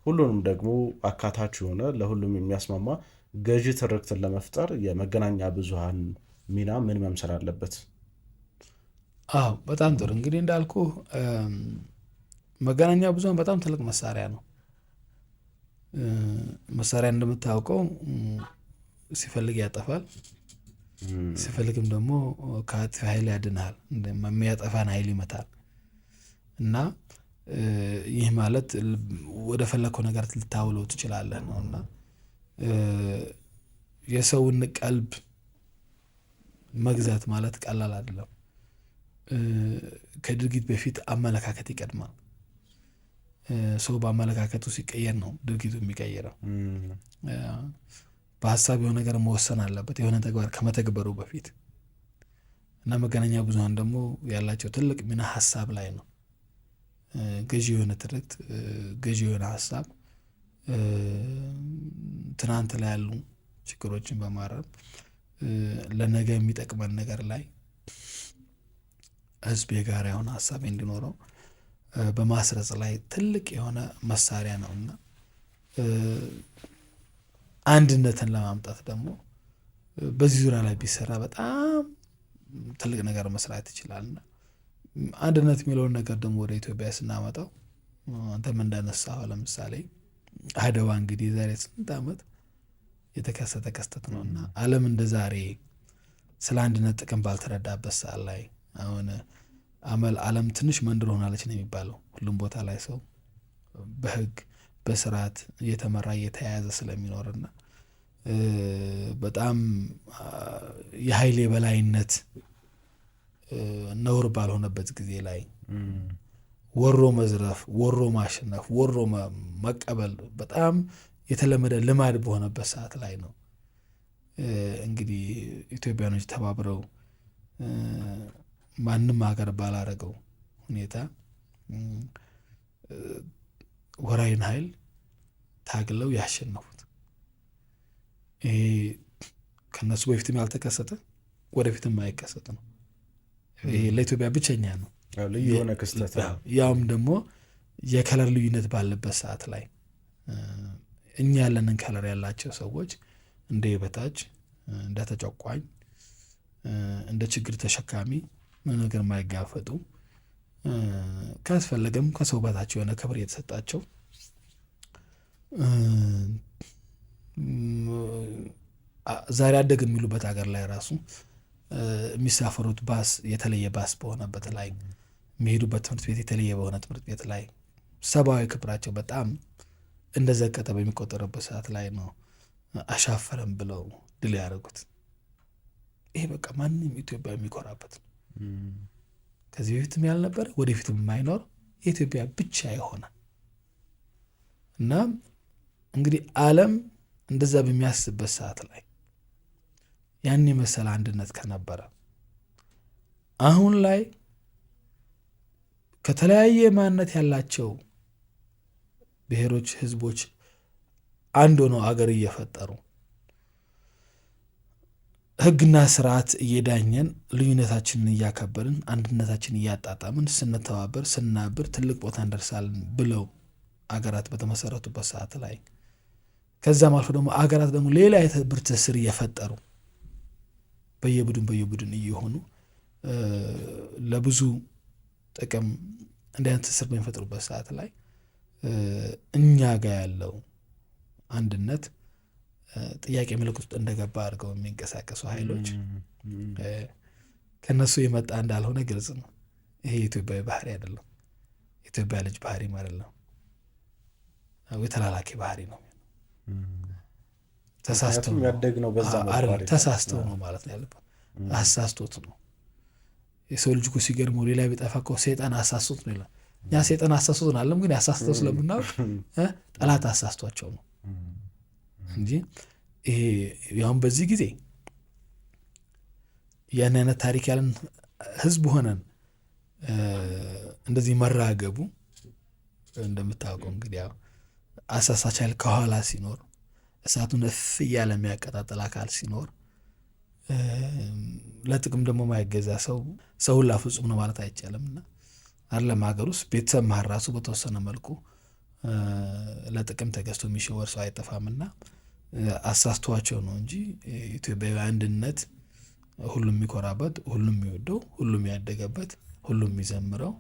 ሁሉንም ደግሞ አካታች የሆነ ለሁሉም የሚያስማማ ገዢ ትርክትን ለመፍጠር የመገናኛ ብዙሃን ሚና ምን መምሰል አለበት? በጣም ጥሩ። እንግዲህ እንዳልኩ መገናኛ ብዙሃን በጣም ትልቅ መሳሪያ ነው። መሳሪያ እንደምታውቀው ሲፈልግ ያጠፋል፣ ሲፈልግም ደግሞ ከአጥፊ ኃይል ያድናል፣ የሚያጠፋን ኃይል ይመታል። እና ይህ ማለት ወደ ፈለከው ነገር ልታውለው ትችላለህ ነው። እና የሰውን ቀልብ መግዛት ማለት ቀላል አይደለም። ከድርጊት በፊት አመለካከት ይቀድማል። ሰው በአመለካከቱ ሲቀየር ነው ድርጊቱ የሚቀየረው። በሀሳብ የሆነ ነገር መወሰን አለበት የሆነ ተግባር ከመተግበሩ በፊት እና መገናኛ ብዙኃን ደግሞ ያላቸው ትልቅ ሚና ሀሳብ ላይ ነው። ገዢ የሆነ ትርክት፣ ገዢ የሆነ ሀሳብ ትናንት ላይ ያሉ ችግሮችን በማረም ለነገ የሚጠቅመን ነገር ላይ ህዝብ የጋራ የሆነ ሀሳብ እንዲኖረው በማስረጽ ላይ ትልቅ የሆነ መሳሪያ ነውና አንድነትን ለማምጣት ደግሞ በዚህ ዙሪያ ላይ ቢሰራ በጣም ትልቅ ነገር መስራት ይችላልና አንድነት የሚለውን ነገር ደግሞ ወደ ኢትዮጵያ ስናመጣው አንተም እንዳነሳው ለምሳሌ አድዋ እንግዲህ ዛሬ ስንት ዓመት የተከሰተ ክስተት ነውና ዓለም እንደ ዛሬ ስለ አንድነት ጥቅም ባልተረዳበት ሰዓት ላይ አሁን ዓለም ትንሽ መንደር ሆናለች ነው የሚባለው። ሁሉም ቦታ ላይ ሰው በህግ በስርዓት እየተመራ እየተያያዘ ስለሚኖርና በጣም የኃይል የበላይነት ነውር ባልሆነበት ጊዜ ላይ ወሮ መዝረፍ፣ ወሮ ማሸነፍ፣ ወሮ መቀበል በጣም የተለመደ ልማድ በሆነበት ሰዓት ላይ ነው እንግዲህ ኢትዮጵያኖች ተባብረው ማንም ሀገር ባላረገው ሁኔታ ወራሪን ኃይል ታግለው ያሸነፉት። ይሄ ከነሱ በፊትም ያልተከሰተ ወደፊትም አይከሰት ነው። ይሄ ለኢትዮጵያ ብቸኛ ነው ልዩ የሆነ ክስተት ነው። ያውም ደግሞ የከለር ልዩነት ባለበት ሰዓት ላይ እኛ ያለንን ከለር ያላቸው ሰዎች እንደ የበታች እንደ ተጨቋኝ እንደ ችግር ተሸካሚ ምን ነገር የማይጋፈጡ ካስፈለገም ከሰው በታች የሆነ ክብር የተሰጣቸው ዛሬ አደግ የሚሉበት ሀገር ላይ ራሱ የሚሳፈሩት ባስ የተለየ ባስ በሆነበት ላይ የሚሄዱበት ትምህርት ቤት የተለየ በሆነ ትምህርት ቤት ላይ ሰብአዊ ክብራቸው በጣም እንደዘቀጠ በሚቆጠርበት ሰዓት ላይ ነው አሻፈረም ብለው ድል ያደረጉት። ይሄ በቃ ማንም ኢትዮጵያ የሚኮራበት ነው። ከዚህ በፊትም ያልነበረ ወደፊትም የማይኖር የኢትዮጵያ ብቻ የሆነ እና እንግዲህ ዓለም እንደዛ በሚያስብበት ሰዓት ላይ ያን የመሰለ አንድነት ከነበረ አሁን ላይ ከተለያየ ማንነት ያላቸው ብሔሮች፣ ህዝቦች አንድ ሆነው አገር እየፈጠሩ ህግና ስርዓት እየዳኘን ልዩነታችንን እያከበርን አንድነታችንን እያጣጣምን ስንተባበር ስናብር ትልቅ ቦታ እንደርሳለን ብለው አገራት በተመሰረቱበት ሰዓት ላይ ከዛም አልፎ ደግሞ አገራት ደግሞ ሌላ የትብብር ትስስር እየፈጠሩ በየቡድን እየሆኑ ለብዙ ጥቅም እንዲህ አይነት ትስስር በሚፈጥሩበት ሰዓት ላይ እኛ ጋር ያለው አንድነት ጥያቄ ምልክት ውስጥ እንደገባ አድርገው የሚንቀሳቀሱ ኃይሎች ከነሱ የመጣ እንዳልሆነ ግልጽ ነው። ይሄ የኢትዮጵያዊ ባህሪ አይደለም። የኢትዮጵያ ልጅ ባህሪ ማለት ነው። የተላላኪ ባህሪ ነው። ተሳስተው ያደግነው በዛ ነው። ተሳስተው ነው ማለት ነው ያለበት። አሳስቶት ነው። የሰው ልጅ እኮ ሲገርመው ሌላ ቢጠፋ እኮ ሰይጣን አሳስቶት ነው ይላል። ያ ሰይጣን አሳስቶት ነው አለም፣ ግን ያሳስተው ስለምናውቅ ጠላት አሳስቷቸው ነው እንጂ ይሄ ያሁን በዚህ ጊዜ ያን አይነት ታሪክ ያለን ህዝብ ሆነን እንደዚህ መራገቡ እንደምታውቀው እንግዲህ ያው አሳሳች ኃይል ከኋላ ሲኖር እሳቱን እፍ እያለ የሚያቀጣጥል አካል ሲኖር ለጥቅም ደግሞ ማይገዛ ሰው ሁላ ፍጹም ነው ማለት አይቻልምና አይደለም ሀገር ውስጥ ቤተሰብ መሀል ራሱ በተወሰነ መልኩ ለጥቅም ተገዝቶ የሚሸወር ሰው አይጠፋምና አሳስተዋቸው ነው እንጂ ኢትዮጵያዊ አንድነት ሁሉም የሚኮራበት፣ ሁሉም የሚወደው፣ ሁሉም ያደገበት፣ ሁሉም የሚዘምረው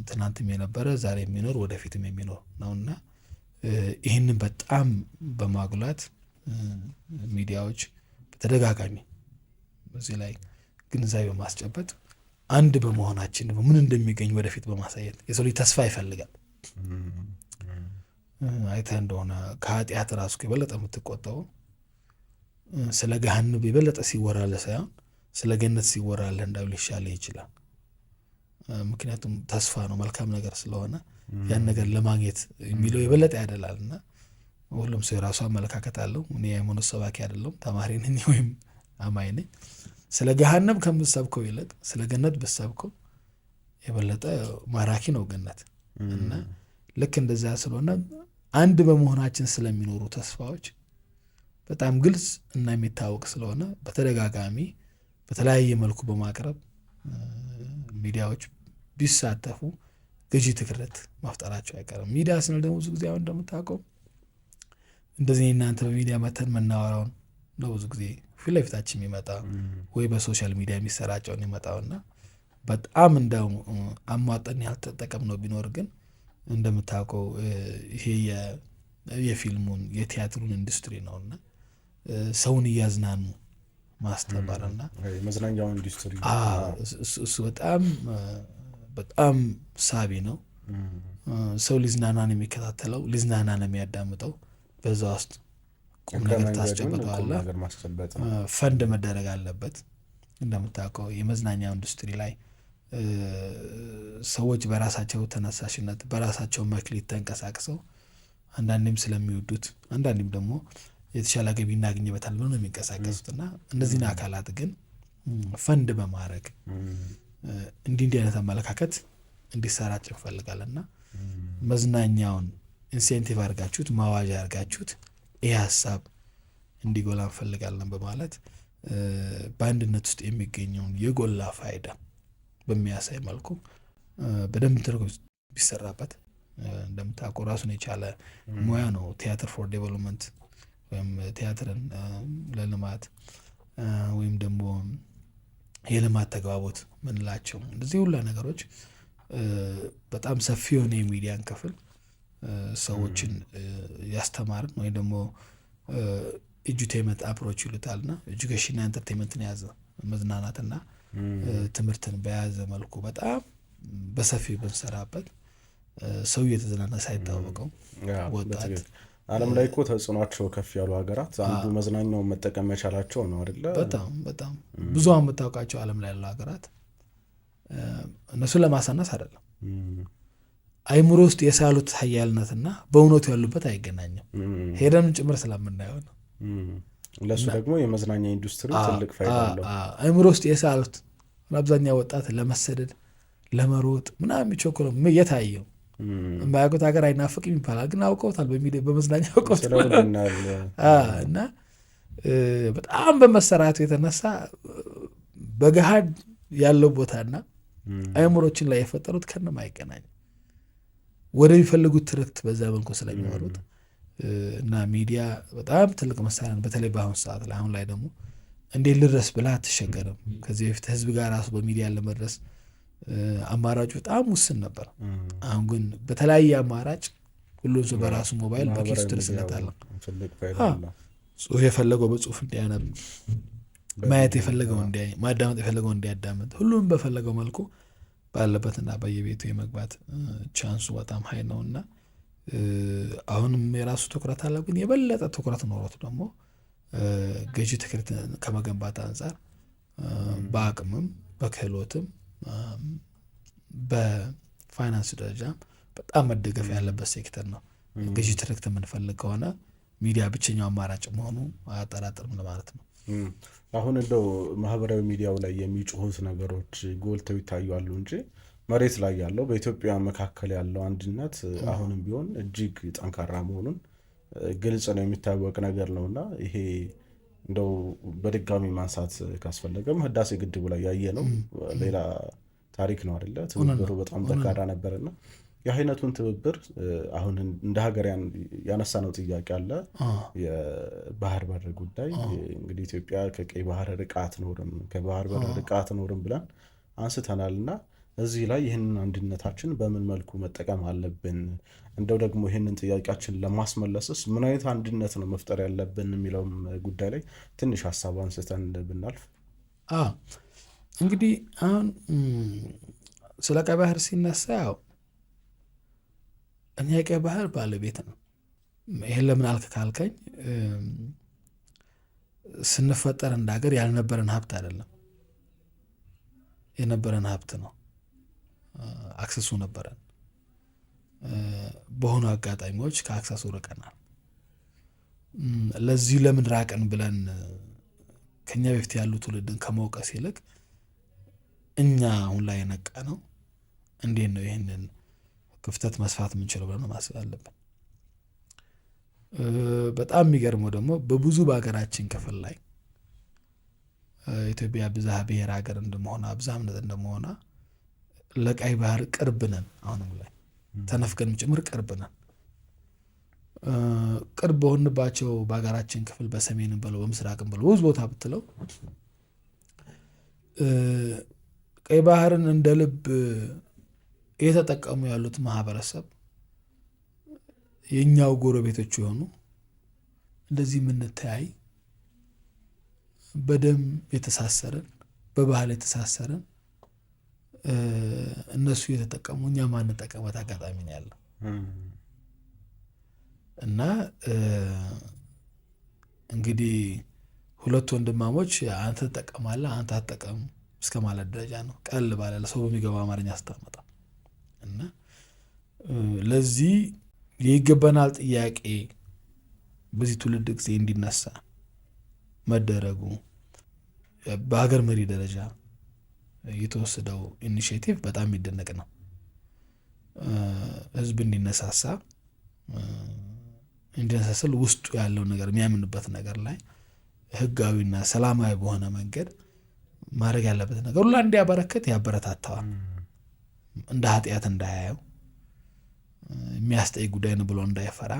ትናንትም የነበረ ዛሬ የሚኖር ወደፊትም የሚኖር ነውና ይህንን በጣም በማጉላት ሚዲያዎች በተደጋጋሚ በዚህ ላይ ግንዛቤ በማስጨበጥ አንድ በመሆናችን ደግሞ ምን እንደሚገኝ ወደፊት በማሳየት የሰው ልጅ ተስፋ ይፈልጋል። አይተህ እንደሆነ ከኃጢአት ራሱ የበለጠ የምትቆጠበው ስለ ገሃነም የበለጠ ሲወራልህ ሳይሆን ስለ ገነት ሲወራልህ እንዳው ሊሻልህ ይችላል። ምክንያቱም ተስፋ ነው፣ መልካም ነገር ስለሆነ ያን ነገር ለማግኘት የሚለው የበለጠ ያደላልና ሁሉም ሰው የራሱ አመለካከት አለው። እኔ የሃይማኖት ሰባኪ አይደለሁም፣ ተማሪ ነኝ ወይም አማኝ ነኝ። ስለ ገሃነም ከምትሰብከው ይልቅ ስለ ገነት ብትሰብከው የበለጠ ማራኪ ነው ገነት። እና ልክ እንደዚያ ስለሆነ አንድ በመሆናችን ስለሚኖሩ ተስፋዎች በጣም ግልጽ እና የሚታወቅ ስለሆነ በተደጋጋሚ በተለያየ መልኩ በማቅረብ ሚዲያዎች ቢሳተፉ ገዢ ትኩረት መፍጠራቸው አይቀርም። ሚዲያ ስንል ደግሞ ብዙ ጊዜ አሁን እንደምታውቀው እንደዚህ እናንተ በሚዲያ መተን መናወራውን ነው ብዙ ጊዜ ፊት ለፊታችን የሚመጣ ወይ በሶሻል ሚዲያ የሚሰራጨውን ይመጣውና በጣም እንደው አሟጠን ያልተጠቀምነው ቢኖር ግን እንደምታውቀው ይሄ የፊልሙን የቲያትሩን ኢንዱስትሪ ነውና ሰውን እያዝናኑ ማስተማርና መዝናኛው ኢንዱስትሪ እሱ በጣም ሳቢ ነው። ሰው ሊዝናናን የሚከታተለው ሊዝናናን የሚያዳምጠው በዛ ውስጥ ቁም ነገር ታስጨብጠዋለህ። ፈንድ መደረግ አለበት። እንደምታውቀው የመዝናኛው ኢንዱስትሪ ላይ ሰዎች በራሳቸው ተነሳሽነት በራሳቸው መክሊት ተንቀሳቅሰው አንዳንዴም ስለሚወዱት አንዳንዴም ደግሞ የተሻለ ገቢ እናገኝበታል ብለው ነው የሚንቀሳቀሱት እና እነዚህን አካላት ግን ፈንድ በማድረግ እንዲህ አይነት አመለካከት እንዲሰራጭ እንፈልጋለንና መዝናኛውን ኢንሴንቲቭ አድርጋችሁት ማዋዣ አድርጋችሁት ይህ ሀሳብ እንዲጎላ እንፈልጋለን በማለት በአንድነት ውስጥ የሚገኘውን የጎላ ፋይዳ በሚያሳይ መልኩ በደንብ ተደርጎ ቢሰራበት እንደምታውቀው ራሱን የቻለ ሙያ ነው። ቲያትር ፎር ዴቨሎፕመንት ወይም ቲያትርን ለልማት ወይም ደግሞ የልማት ተግባቦት ምንላቸው እንደዚህ ሁላ ነገሮች በጣም ሰፊ የሆነ የሚዲያን ክፍል ሰዎችን ያስተማርን ወይም ደግሞ ኤጁቴመንት አፕሮች ይሉታልና ኤጁኬሽንና ኢንተርቴንመንትን የያዘ መዝናናትና ትምህርትን በያዘ መልኩ በጣም በሰፊው ብንሰራበት ሰው እየተዝናና ሳይታወቀው ወጣት ዓለም ላይ እኮ ተጽዕኗቸው ከፍ ያሉ ሀገራት አንዱ መዝናኛውን መጠቀም መቻላቸው ነው አይደለ? በጣም ብዙ የምታውቃቸው ዓለም ላይ ያሉ ሀገራት እነሱን ለማሳነስ አይደለም፣ አይምሮ ውስጥ የሳሉት ሀያልነትና በእውነቱ ያሉበት አይገናኝም። ሄደንም ጭምር ስለምናየው ነው። ለሱ ደግሞ የመዝናኛ ኢንዱስትሪ ትልቅ ፋይዳ አለው። አይምሮ ውስጥ የሳሉት አብዛኛው ወጣት ለመሰደድ ለመሮጥ ምናምን የሚቸኩለው የታየው የማያውቁት ሀገር አይናፍቅም ይባላል፣ ግን አውቀውታል። በመዝናኛ አውቀውታል እና በጣም በመሰራቱ የተነሳ በገሃድ ያለው ቦታና አይምሮችን ላይ የፈጠሩት ከነም አይገናኝም። ወደሚፈልጉት ትርክት በዛ መልኩ ስለሚወሩት እና ሚዲያ በጣም ትልቅ መሳሪያ ነው። በተለይ በአሁን ሰዓት ላይ አሁን ላይ ደግሞ እንዴት ልድረስ ብላ አትሸገርም። ከዚህ በፊት ህዝብ ጋር ራሱ በሚዲያ ለመድረስ አማራጩ በጣም ውስን ነበር። አሁን ግን በተለያየ አማራጭ ሁሉም ሰው በራሱ ሞባይል በኪሱ ትደርስለታል። ጽሁፍ የፈለገው በጽሁፍ እንዲያነብ፣ ማየት የፈለገው እንዲያይ፣ ማዳመጥ የፈለገው እንዲያዳመጥ፣ ሁሉም በፈለገው መልኩ ባለበትና በየቤቱ የመግባት ቻንሱ በጣም ሀይ ነውና አሁንም የራሱ ትኩረት አለ። ግን የበለጠ ትኩረት ኖሮት ደግሞ ገዢ ትኩረት ከመገንባት አንጻር በአቅምም በክህሎትም በፋይናንስ ደረጃ በጣም መደገፍ ያለበት ሴክተር ነው። ገዢ ትርክት የምንፈልግ ከሆነ ሚዲያ ብቸኛው አማራጭ መሆኑ አያጠራጥርም ለማለት ነው። አሁን እንደው ማህበራዊ ሚዲያው ላይ የሚጮሁት ነገሮች ጎልተው ይታያሉ እንጂ መሬት ላይ ያለው በኢትዮጵያ መካከል ያለው አንድነት አሁንም ቢሆን እጅግ ጠንካራ መሆኑን ግልጽ ነው፣ የሚታወቅ ነገር ነውና ይሄ እንደው በድጋሚ ማንሳት ካስፈለገም ህዳሴ ግድቡ ላይ ያየነው ሌላ ታሪክ ነው አይደለ? ትብብሩ በጣም ጠንካራ ነበርና የአይነቱን ትብብር አሁን እንደ ሀገር ያነሳነው ጥያቄ አለ። የባህር በር ጉዳይ እንግዲህ ኢትዮጵያ ከቀይ ባህር ርቃ አትኖርም፣ ከባህር በር ርቃ አትኖርም ብለን አንስተናልና እዚህ ላይ ይህንን አንድነታችን በምን መልኩ መጠቀም አለብን? እንደው ደግሞ ይህንን ጥያቄያችን ለማስመለስስ ምን አይነት አንድነት ነው መፍጠር ያለብን የሚለውም ጉዳይ ላይ ትንሽ ሀሳብ አንስተን ብናልፍ። እንግዲህ አሁን ስለ ቀይ ባህር ሲነሳ ያው እኛ የቀይ ባህር ባለቤት ነው። ይሄን ለምን አልክ ካልከኝ ስንፈጠር እንደ ሀገር ያልነበረን ሀብት አይደለም፣ የነበረን ሀብት ነው። አክሰሱ ነበረን። በሆኑ አጋጣሚዎች ከአክሰሱ ርቀናል። ለዚህ ለምን ራቅን ብለን ከኛ በፊት ያሉ ትውልድን ከመውቀስ ይልቅ እኛ አሁን ላይ የነቃ ነው እንዴት ነው ይህንን ክፍተት መስፋት የምንችለው ብለን ማሰብ አለብን። በጣም የሚገርመው ደግሞ በብዙ በሀገራችን ክፍል ላይ ኢትዮጵያ ብዝሃ ብሔር ሀገር እንደመሆኗ ብዝሃነት እንደመሆኗ ለቀይ ባህር ቅርብ ነን። አሁንም ላይ ተነፍገንም ጭምር ቅርብ ነን። ቅርብ በሆንባቸው በሀገራችን ክፍል በሰሜንም በለው በምስራቅም በለው ብዙ ቦታ ብትለው ቀይ ባህርን እንደ ልብ እየተጠቀሙ ያሉት ማህበረሰብ የኛው ጎረቤቶች የሆኑ እንደዚህ የምንተያይ በደም የተሳሰረን በባህል የተሳሰረን እነሱ እየተጠቀሙ እኛ ማንጠቀምበት አጋጣሚ ነው ያለው እና እንግዲህ ሁለት ወንድማሞች አንተ ትጠቀማለህ አንተ አትጠቀም እስከ ማለት ደረጃ ነው ቀል ባለ ለሰው በሚገባ አማርኛ ስታመጣ እና ለዚህ ይገባናል ጥያቄ በዚህ ትውልድ ጊዜ እንዲነሳ መደረጉ በሀገር መሪ ደረጃ የተወሰደው ኢኒሼቲቭ በጣም የሚደነቅ ነው። ህዝብ እንዲነሳሳ እንዲነሳሰል ውስጡ ያለው ነገር የሚያምንበት ነገር ላይ ህጋዊና ሰላማዊ በሆነ መንገድ ማድረግ ያለበት ነገር ሁሉ እንዲያበረከት ያበረታታዋል። እንደ ኃጢአት እንዳያየው የሚያስጠይቅ ጉዳይ ነው ብሎ እንዳይፈራ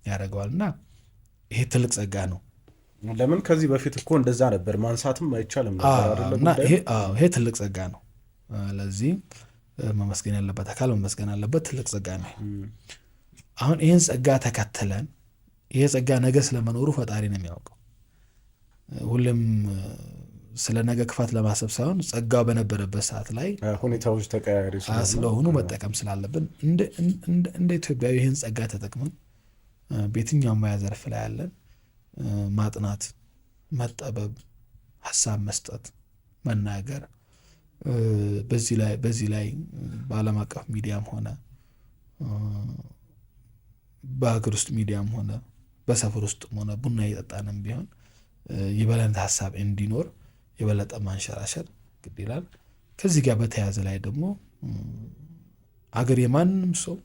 ያደርገዋልና ይሄ ትልቅ ጸጋ ነው። ለምን ከዚህ በፊት እኮ እንደዛ ነበር ማንሳትም አይቻልም ነበር አይደለም። ይሄ ትልቅ ጸጋ ነው። ለዚህ መመስገን ያለበት አካል መመስገን አለበት። ትልቅ ጸጋ ነው። አሁን ይህን ጸጋ ተከትለን ይሄ ጸጋ ነገ ስለመኖሩ ፈጣሪ ነው የሚያውቀው። ሁሉም ስለ ነገ ክፋት ለማሰብ ሳይሆን ጸጋው በነበረበት ሰዓት ላይ ሁኔታዎች ተቀያሪ ስለሆኑ መጠቀም ስላለብን እንደ ኢትዮጵያዊ ይህን ጸጋ ተጠቅመን በየትኛውም ሙያ ዘርፍ ላይ ያለን ማጥናት፣ መጠበብ፣ ሀሳብ መስጠት፣ መናገር በዚህ ላይ በዓለም አቀፍ ሚዲያም ሆነ በሀገር ውስጥ ሚዲያም ሆነ በሰፈር ውስጥም ሆነ ቡና እየጠጣንም ቢሆን የበለጠ ሀሳብ እንዲኖር የበለጠ ማንሸራሸር ግድ ይላል። ከዚህ ጋር በተያያዘ ላይ ደግሞ አገር የማንም ሰው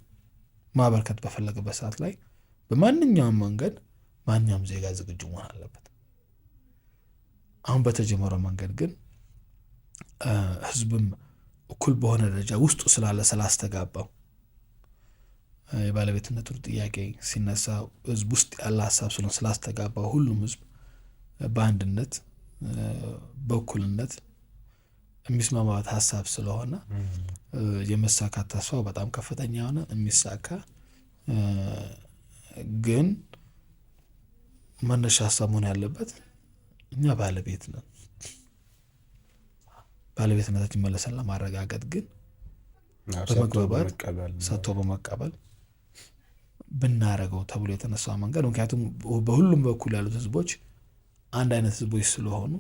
ማበርከት በፈለገበት ሰዓት ላይ በማንኛውም መንገድ ማንኛውም ዜጋ ዝግጁ መሆን አለበት። አሁን በተጀመረው መንገድ ግን ህዝብም እኩል በሆነ ደረጃ ውስጡ ስላስተጋባው የባለቤትነቱ ጥያቄ ሲነሳ ህዝብ ውስጥ ያለ ሀሳብ ስላስተጋባው ሁሉም ህዝብ በአንድነት በእኩልነት የሚስማማበት ሀሳብ ስለሆነ የመሳካት ተስፋው በጣም ከፍተኛ የሆነ የሚሳካ ግን መነሻ ሀሳብ መሆን ያለበት እኛ ባለቤት ነን። ባለቤትነታችን መለሰን ለማረጋገጥ ግን በመግባባት ሰጥቶ በመቀበል ብናረገው ተብሎ የተነሳው መንገድ ምክንያቱም በሁሉም በኩል ያሉት ህዝቦች አንድ አይነት ህዝቦች ስለሆኑ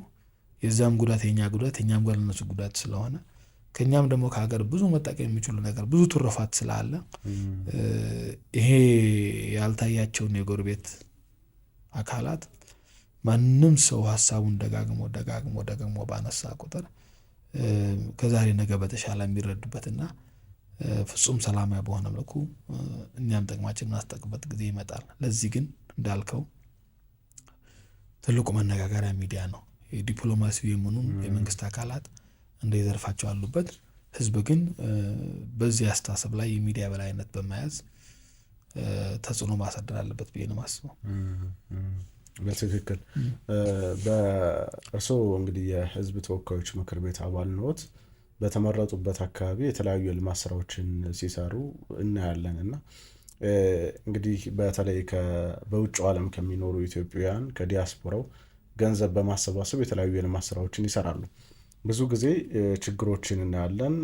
የዛም ጉዳት የኛ ጉዳት የኛም ጉዳት ለነሱ ጉዳት ስለሆነ ከኛም ደግሞ ከሀገር ብዙ መጠቀም የሚችሉ ነገር ብዙ ትሩፋት ስላለ ይሄ ያልታያቸውን የጎረቤት አካላት ማንም ሰው ሀሳቡን ደጋግሞ ባነሳ ቁጥር ከዛሬ ነገ በተሻለ የሚረዱበትና ፍጹም ሰላማዊ በሆነ መልኩ እኛም ጥቅማችን እናስጠቅበት ጊዜ ይመጣል። ለዚህ ግን እንዳልከው ትልቁ መነጋገሪያ ሚዲያ ነው። የዲፕሎማሲ የምኑን የመንግስት አካላት እንደይዘርፋቸው አሉበት። ህዝብ ግን በዚህ አስተሳሰብ ላይ የሚዲያ በላይነት በመያዝ ተጽዕኖ ማሳደር አለበት ብዬ ነው የማስበው። በትክክል በእርስዎ እንግዲህ የህዝብ ተወካዮች ምክር ቤት አባል ነዎት። በተመረጡበት አካባቢ የተለያዩ የልማት ስራዎችን ሲሰሩ እናያለን እና እንግዲህ በተለይ በውጭው ዓለም ከሚኖሩ ኢትዮጵያውያን ከዲያስፖራው ገንዘብ በማሰባሰብ የተለያዩ የልማት ስራዎችን ይሰራሉ። ብዙ ጊዜ ችግሮችን እናያለን፣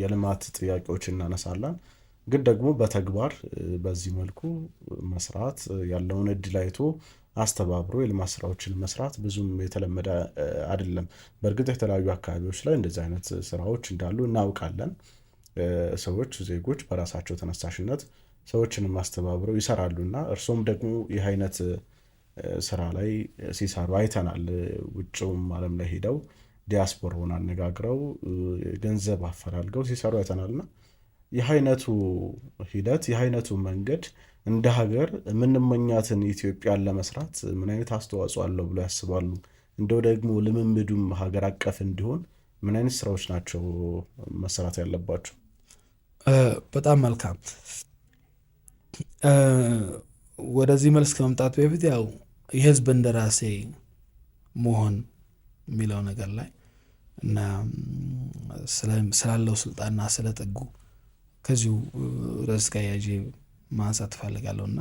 የልማት ጥያቄዎችን እናነሳለን። ግን ደግሞ በተግባር በዚህ መልኩ መስራት ያለውን እድል አይቶ አስተባብሮ የልማት ስራዎችን መስራት ብዙም የተለመደ አይደለም። በእርግጥ የተለያዩ አካባቢዎች ላይ እንደዚህ አይነት ስራዎች እንዳሉ እናውቃለን። ዜጎች በራሳቸው ተነሳሽነት ሰዎችን ማስተባብረው ይሰራሉና እርሶም ደግሞ ይህ አይነት ስራ ላይ ሲሰሩ አይተናል። ውጭውም ዓለም ላይ ሄደው ዲያስፖራውን አነጋግረው ገንዘብ አፈላልገው ሲሰሩ አይተናልና ይህ አይነቱ ሂደት ይህ አይነቱ መንገድ እንደ ሀገር የምንመኛትን ኢትዮጵያን ለመስራት ምን አይነት አስተዋጽኦ አለው ብሎ ያስባሉ? እንደው ደግሞ ልምምዱም ሀገር አቀፍ እንዲሆን ምን አይነት ስራዎች ናቸው መሰራት ያለባቸው? በጣም መልካም። ወደዚህ መልስ ከመምጣቱ በፊት ያው የህዝብ እንደራሴ መሆን የሚለው ነገር ላይ እና ስላለው ስልጣንና ስለ ጥጉ ከዚሁ ርዕስ ጋር ያዤ ማንሳት እፈልጋለሁ። እና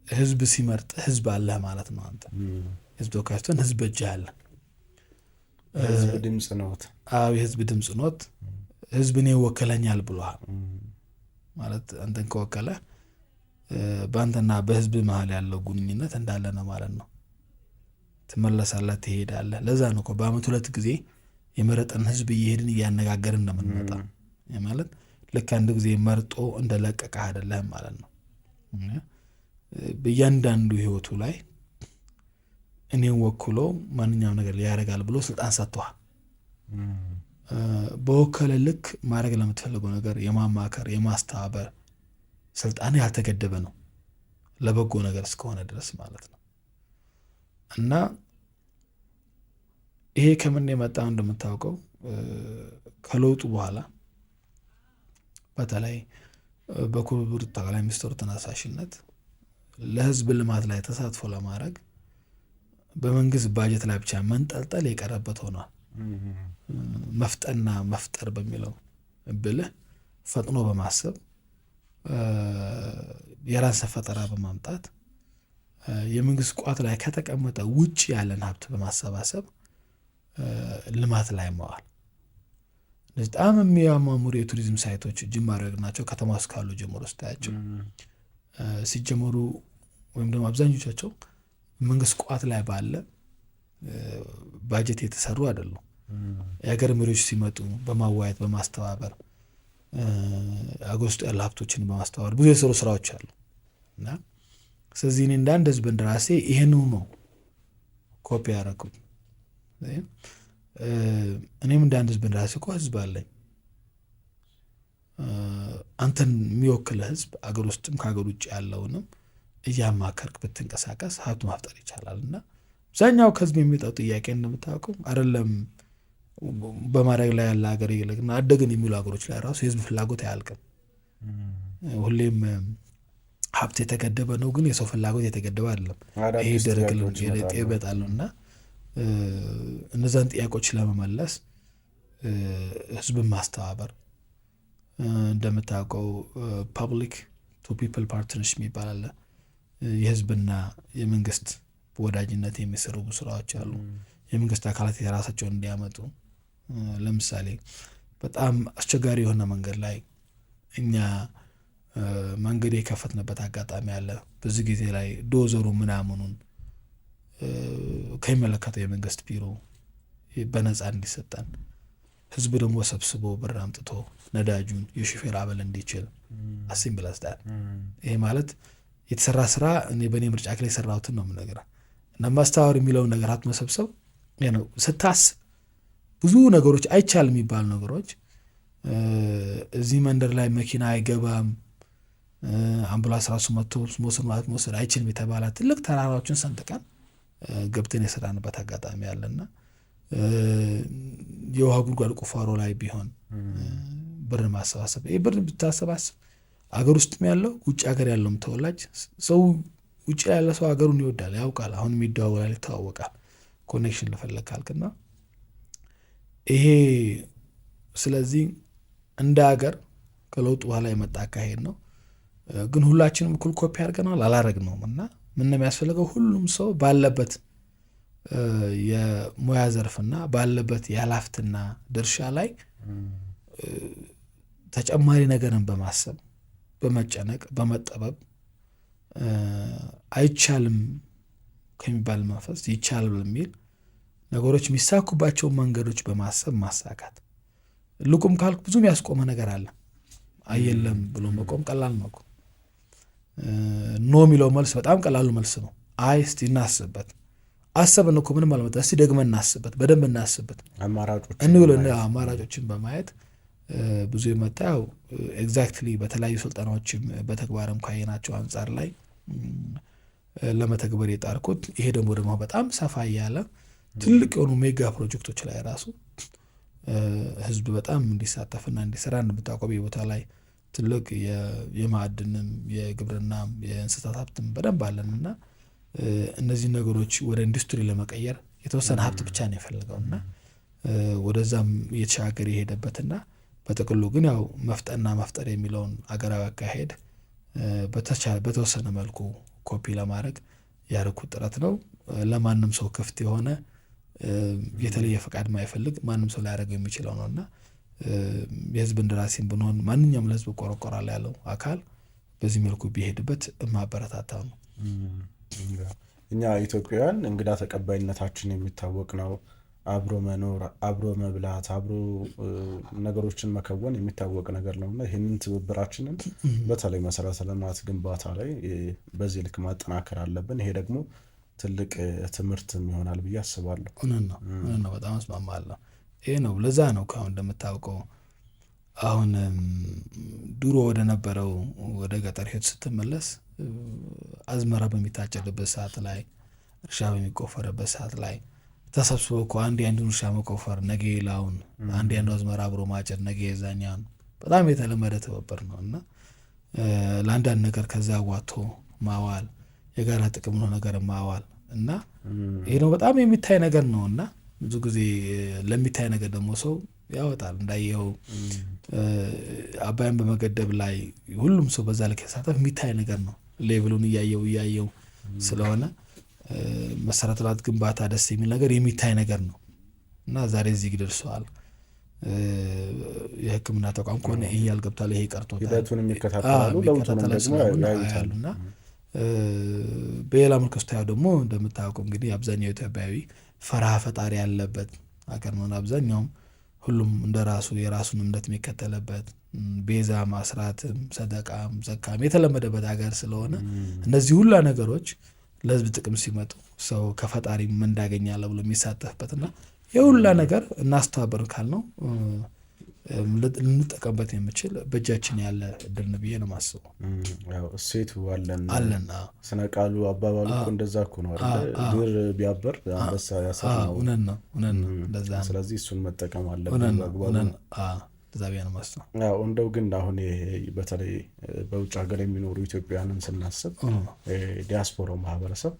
ህዝብ ሲመርጥ ህዝብ አለህ ማለት ነው። አንተ ህዝብ ተወካዮችን ህዝብ እጅህ አለ። ህዝብ ድምፅ ነዎት። አዎ የህዝብ ድምፅ ነዎት። ህዝብ እኔ ይወክለኛል ብሎሃል ማለት አንተን ከወከለ በአንተና በህዝብ መሀል ያለው ግንኙነት እንዳለ ነው ማለት ነው። ትመለሳለህ፣ ትሄዳለህ። ለዛ ነው እኮ በአመት 2 ጊዜ የመረጠን ህዝብ እየሄድን እያነጋገርን እንደምንመጣ ማለት ልክ አንድ ጊዜ መርጦ እንደለቀቀ አይደለም ማለት ነው። በእያንዳንዱ ህይወቱ ላይ እኔን ወክሎ ማንኛውም ነገር ሊያደርጋል ብሎ ስልጣን ሰጥቷል። በወከለ ልክ ማድረግ ለምትፈልገው ነገር የማማከር የማስተባበር ስልጣን ያልተገደበ ነው ለበጎ ነገር እስከሆነ ድረስ ማለት ነው። እና ይሄ ከምን የመጣው እንደምታውቀው ከለውጡ በኋላ በተለይ በክቡር ጠቅላይ ሚኒስትሩ ተነሳሽነት ለህዝብ ልማት ላይ ተሳትፎ ለማድረግ በመንግስት ባጀት ላይ ብቻ መንጠልጠል የቀረበት ሆኗል። መፍጠና መፍጠር በሚለው ብልህ ፈጥኖ በማሰብ የራስ ፈጠራ በማምጣት የመንግስት ቋት ላይ ከተቀመጠ ውጭ ያለን ሀብት በማሰባሰብ ልማት ላይ መዋል። በጣም የሚያማምሩ የቱሪዝም ሳይቶች ጅማሬ ናቸው። ከተማ ውስጥ ካሉ ጀምሮ ስታያቸው ሲጀምሩ ወይም ደግሞ አብዛኞቻቸው መንግስት ቋት ላይ ባለ ባጀት የተሰሩ አይደሉም። የሀገር መሪዎች ሲመጡ በማዋየት በማስተባበር አገር ውስጥ ያሉ ሀብቶችን በማስተባበር ብዙ የሰሩ ስራዎች አሉ። እና ስለዚህ እኔ እንደ አንድ ህዝብ እንደራሴ ይሄንኑ ነው ኮፒ ያደረኩት። እኔም እንደ አንድ ህዝብ እንደራሴ እኮ ህዝብ አለኝ። አንተን የሚወክል ህዝብ አገር ውስጥም ከሀገር ውጭ ያለውንም እያማከርክ ብትንቀሳቀስ ሀብት ማፍጠር ይቻላል። እና አብዛኛው ከህዝብ የሚመጣው ጥያቄ እንደምታውቀው አይደለም በማድረግ ላይ ያለ ሀገር ይልቅና አደግን የሚሉ ሀገሮች ላይ ራሱ የህዝብ ፍላጎት አያልቅም። ሁሌም ሀብት የተገደበ ነው፣ ግን የሰው ፍላጎት የተገደበ አይደለም። ይሄ ደረግል ይበጣሉ። እና እነዛን ጥያቄዎች ለመመለስ ህዝብን ማስተባበር እንደምታውቀው ፐብሊክ ቱ ፒፕል ፓርትነርሽፕ የሚባል አለ። የህዝብና የመንግስት በወዳጅነት የሚሰሩ ስራዎች አሉ። የመንግስት አካላት የራሳቸውን እንዲያመጡ ለምሳሌ በጣም አስቸጋሪ የሆነ መንገድ ላይ እኛ መንገድ የከፈትንበት አጋጣሚ አለ። በዚህ ጊዜ ላይ ዶዘሩ ምናምኑን ከሚመለከተው የመንግስት ቢሮ በነፃ እንዲሰጠን ህዝብ ደግሞ ሰብስቦ ብር አምጥቶ ነዳጁን የሹፌር አበል እንዲችል አሲም ብላስዳል። ይሄ ማለት የተሰራ ስራ እኔ በእኔ ምርጫ ላይ የሰራሁትን ነው የምነግርህ። እና ማስተዋወር የሚለውን ነገር አትመሰብሰብ ነው ስታስብ ብዙ ነገሮች አይቻል የሚባሉ ነገሮች እዚህ መንደር ላይ መኪና አይገባም፣ አምቡላንስ ራሱ መጥቶ መውሰድ አይችልም የተባለ ትልቅ ተራራዎችን ሰንጥቀን ገብተን የሰራንበት አጋጣሚ አለና የውሃ ጉድጓድ ቁፋሮ ላይ ቢሆን ብር ማሰባሰብ ይህ ብር ብታሰባስብ አገር ውስጥም ያለው ውጭ ሀገር ያለውም ተወላጅ ሰው ውጭ ያለ ሰው ሀገሩን ይወዳል፣ ያውቃል፣ አሁን የሚደዋወላል፣ ይተዋወቃል፣ ኮኔክሽን ልፈለግ ካልክና ይሄ ስለዚህ እንደ ሀገር ከለውጡ በኋላ የመጣ አካሄድ ነው። ግን ሁላችንም እኩል ኮፒ አድርገናል አላረግነውም። እና ምን ነው የሚያስፈልገው? ሁሉም ሰው ባለበት የሙያ ዘርፍና ባለበት የኃላፊነትና ድርሻ ላይ ተጨማሪ ነገርን በማሰብ በመጨነቅ በመጠበብ አይቻልም ከሚባል መንፈስ ይቻላል በሚል ነገሮች የሚሳኩባቸው መንገዶች በማሰብ ማሳካት። ልቁም ካልኩ ብዙ የሚያስቆመ ነገር አለ። አየለም ብሎ መቆም ቀላል ነው። ኖ የሚለው መልስ በጣም ቀላሉ መልስ ነው። አይ እስቲ እናስብበት፣ አሰብን እኮ ምንም አልመጣ፣ እስቲ ደግመን እናስብበት፣ በደንብ እናስብበት አማራጮችን በማየት ብዙ የመጣ ያው ኤግዛክትሊ በተለያዩ ስልጠናዎችም በተግባርም ካየናቸው አንጻር ላይ ለመተግበር የጣርኩት ይሄ ደግሞ በጣም ሰፋ እያለ ትልቅ የሆኑ ሜጋ ፕሮጀክቶች ላይ ራሱ ህዝብ በጣም እንዲሳተፍና እንዲሰራ እንደምታውቀው ቦታ ላይ ትልቅ የማዕድንም የግብርናም የእንስሳት ሀብትም በደንብ አለንና እነዚህ ነገሮች ወደ ኢንዱስትሪ ለመቀየር የተወሰነ ሀብት ብቻ ነው የፈለገውና ወደዛም እየተሻገረ የሄደበትና በጥቅሉ ግን ያው መፍጠንና መፍጠር የሚለውን አገራዊ አካሄድ በተወሰነ መልኩ ኮፒ ለማድረግ ያደረኩት ጥረት ነው። ለማንም ሰው ክፍት የሆነ የተለየ ፈቃድ ማይፈልግ ማንም ሰው ሊያደርገው የሚችለው ነውና የህዝብ እንደራሴን ብንሆን ማንኛውም ለህዝብ ቆረቆራል ያለው አካል በዚህ መልኩ ቢሄድበት ማበረታታው ነው። እኛ ኢትዮጵያውያን እንግዳ ተቀባይነታችን የሚታወቅ ነው። አብሮ መኖር፣ አብሮ መብላት፣ አብሮ ነገሮችን መከወን የሚታወቅ ነገር ነውና ይህንን ትብብራችንን በተለይ መሰረተ ልማት ግንባታ ላይ በዚህ ልክ ማጠናከር አለብን። ይሄ ደግሞ ትልቅ ትምህርትም ይሆናል ብዬ አስባለሁ። እውነት ነው፣ በጣም እስማማለሁ። ይሄ ነው ለዛ ነው ከአሁን እንደምታውቀው አሁን ድሮ ወደ ነበረው ወደ ገጠር ሄድ ስትመለስ አዝመራ በሚታጨድበት ሰዓት ላይ እርሻ በሚቆፈርበት ሰዓት ላይ ተሰብስቦ እኮ አንድ የአንዱን እርሻ መቆፈር ነገ ሌላውን፣ አንድ የአንዱ አዝመራ አብሮ ማጨድ ነገ የዛኛውን በጣም የተለመደ ትብብር ነው እና ለአንዳንድ ነገር ከዛ ዋቶ ማዋል የጋራ ጥቅም ነው ነገር ማዋል እና ይሄ ነው በጣም የሚታይ ነገር ነው እና ብዙ ጊዜ ለሚታይ ነገር ደግሞ ሰው ያወጣል። እንዳየው አባይን በመገደብ ላይ ሁሉም ሰው በዛ ልክ የተሳተፍ የሚታይ ነገር ነው። ሌቭሉን እያየው ስለሆነ መሰረተ ልማት ግንባታ ደስ የሚል ነገር የሚታይ ነገር ነው እና ዛሬ እዚህ ደርሰዋል። የሕክምና ተቋም ከሆነ ይሄ ያልገብታል ይሄ ቀርቶታል ሂደቱን የሚከታተላሉ ለውጡንም ደግሞ ያዩታሉና በሌላ መልኩ ስታየው ደግሞ እንደምታውቀው እንግዲህ አብዛኛው ኢትዮጵያዊ ፈርሃ ፈጣሪ ያለበት ሀገር ነው። አብዛኛውም ሁሉም እንደ ራሱ የራሱን እምነት የሚከተልበት ቤዛ ማስራትም ሰደቃም ዘካም የተለመደበት ሀገር ስለሆነ እነዚህ ሁላ ነገሮች ለህዝብ ጥቅም ሲመጡ ሰው ከፈጣሪ ምን እንዳገኛለ ብሎ የሚሳተፍበትና የሁላ ነገር እናስተባበር ካልነው ልንጠቀምበት የምችል በእጃችን ያለ እድል ነው ብዬ ነው የማስበው። ያው እሴቱ አለን ስነ ቃሉ አባባሉ እኮ እንደዛ እኮ ነው አይደል? ድር ቢያበር አንበሳ ያሰር ነው። እውነት ነው እንደዛ ነው። ስለዚህ እሱን መጠቀም አለብን በአግባቡ። እንደዛ ብዬ ነው የማስበው። ያው እንደው ግን አሁን በተለይ በውጭ ሀገር የሚኖሩ ኢትዮጵያውያንን ስናስብ ዲያስፖራው ማህበረሰብ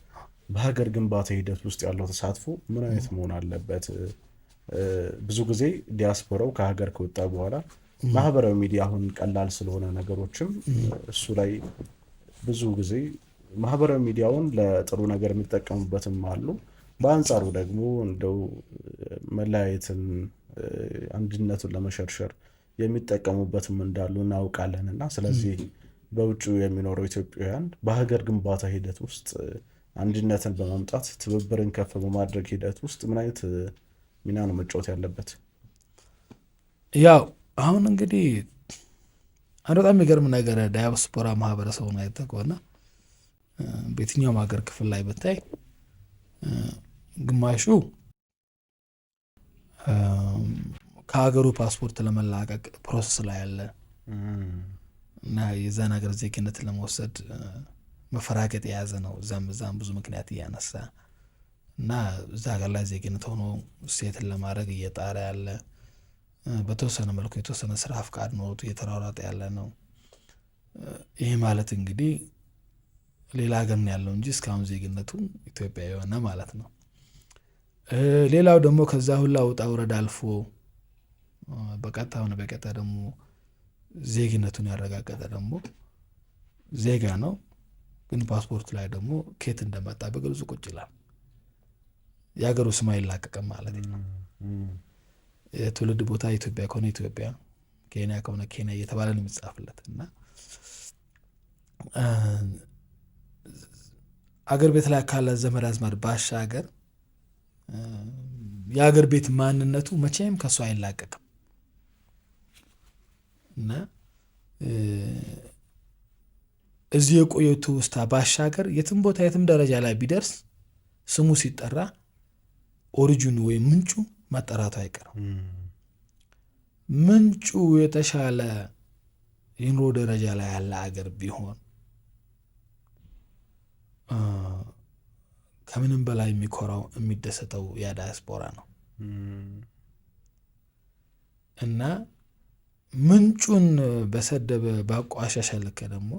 በሀገር ግንባታ ሂደት ውስጥ ያለው ተሳትፎ ምን አይነት መሆን አለበት? ብዙ ጊዜ ዲያስፖራው ከሀገር ከወጣ በኋላ ማህበራዊ ሚዲያ አሁን ቀላል ስለሆነ ነገሮችም እሱ ላይ ብዙ ጊዜ ማህበራዊ ሚዲያውን ለጥሩ ነገር የሚጠቀሙበትም አሉ። በአንጻሩ ደግሞ እንደው መለያየትን አንድነቱን ለመሸርሸር የሚጠቀሙበትም እንዳሉ እናውቃለን እና ስለዚህ በውጭ የሚኖረው ኢትዮጵያውያን በሀገር ግንባታ ሂደት ውስጥ አንድነትን በማምጣት ትብብርን ከፍ በማድረግ ሂደት ውስጥ ምን አይነት ሚና ነው መጫወት ያለበት? ያው አሁን እንግዲህ አንድ በጣም የሚገርም ነገር ዳያስፖራ ማህበረሰቡን አይተህ ከሆነ በየትኛውም ሀገር ክፍል ላይ ብታይ ግማሹ ከሀገሩ ፓስፖርት ለመላቀቅ ፕሮሰስ ላይ ያለ እና የዛን ሀገር ዜግነት ለመውሰድ መፈራገጥ የያዘ ነው። እዛም ብዙ ምክንያት እያነሳ እና እዛ ሀገር ላይ ዜግነት ሆኖ ሴትን ለማድረግ እየጣረ ያለ በተወሰነ መልኩ የተወሰነ ስራ ፍቃድ ኖሮት እየተሯሯጠ ያለ ነው። ይሄ ማለት እንግዲህ ሌላ ሀገር ነው ያለው እንጂ እስካሁን ዜግነቱ ኢትዮጵያ የሆነ ማለት ነው። ሌላው ደግሞ ከዛ ሁላ ውጣ ውረድ አልፎ በቀጥታ ሆነ በቀጥታ ደግሞ ዜግነቱን ያረጋገጠ ደግሞ ዜጋ ነው። ግን ፓስፖርት ላይ ደግሞ ከየት እንደመጣ በግልጽ ቁጭ ይላል። የሀገሩ ስም አይላቀቅም ማለት ነው። የትውልድ ቦታ ኢትዮጵያ ከሆነ ኢትዮጵያ፣ ኬንያ ከሆነ ኬንያ እየተባለ ነው የሚጻፍለት እና አገር ቤት ላይ ካለ ዘመድ አዝማድ ባሻገር የአገር ቤት ማንነቱ መቼም ከሱ አይላቀቅም እና እዚህ የቆየው ትውስታ ባሻገር የትም ቦታ የትም ደረጃ ላይ ቢደርስ ስሙ ሲጠራ ኦሪጂኑ ወይም ምንጩ መጠራቱ አይቀርም። ምንጩ የተሻለ የኑሮ ደረጃ ላይ ያለ አገር ቢሆን ከምንም በላይ የሚኮራው የሚደሰተው ያ ዳያስፖራ ነው እና ምንጩን በሰደበ ባቋሻሸ ልክ ደግሞ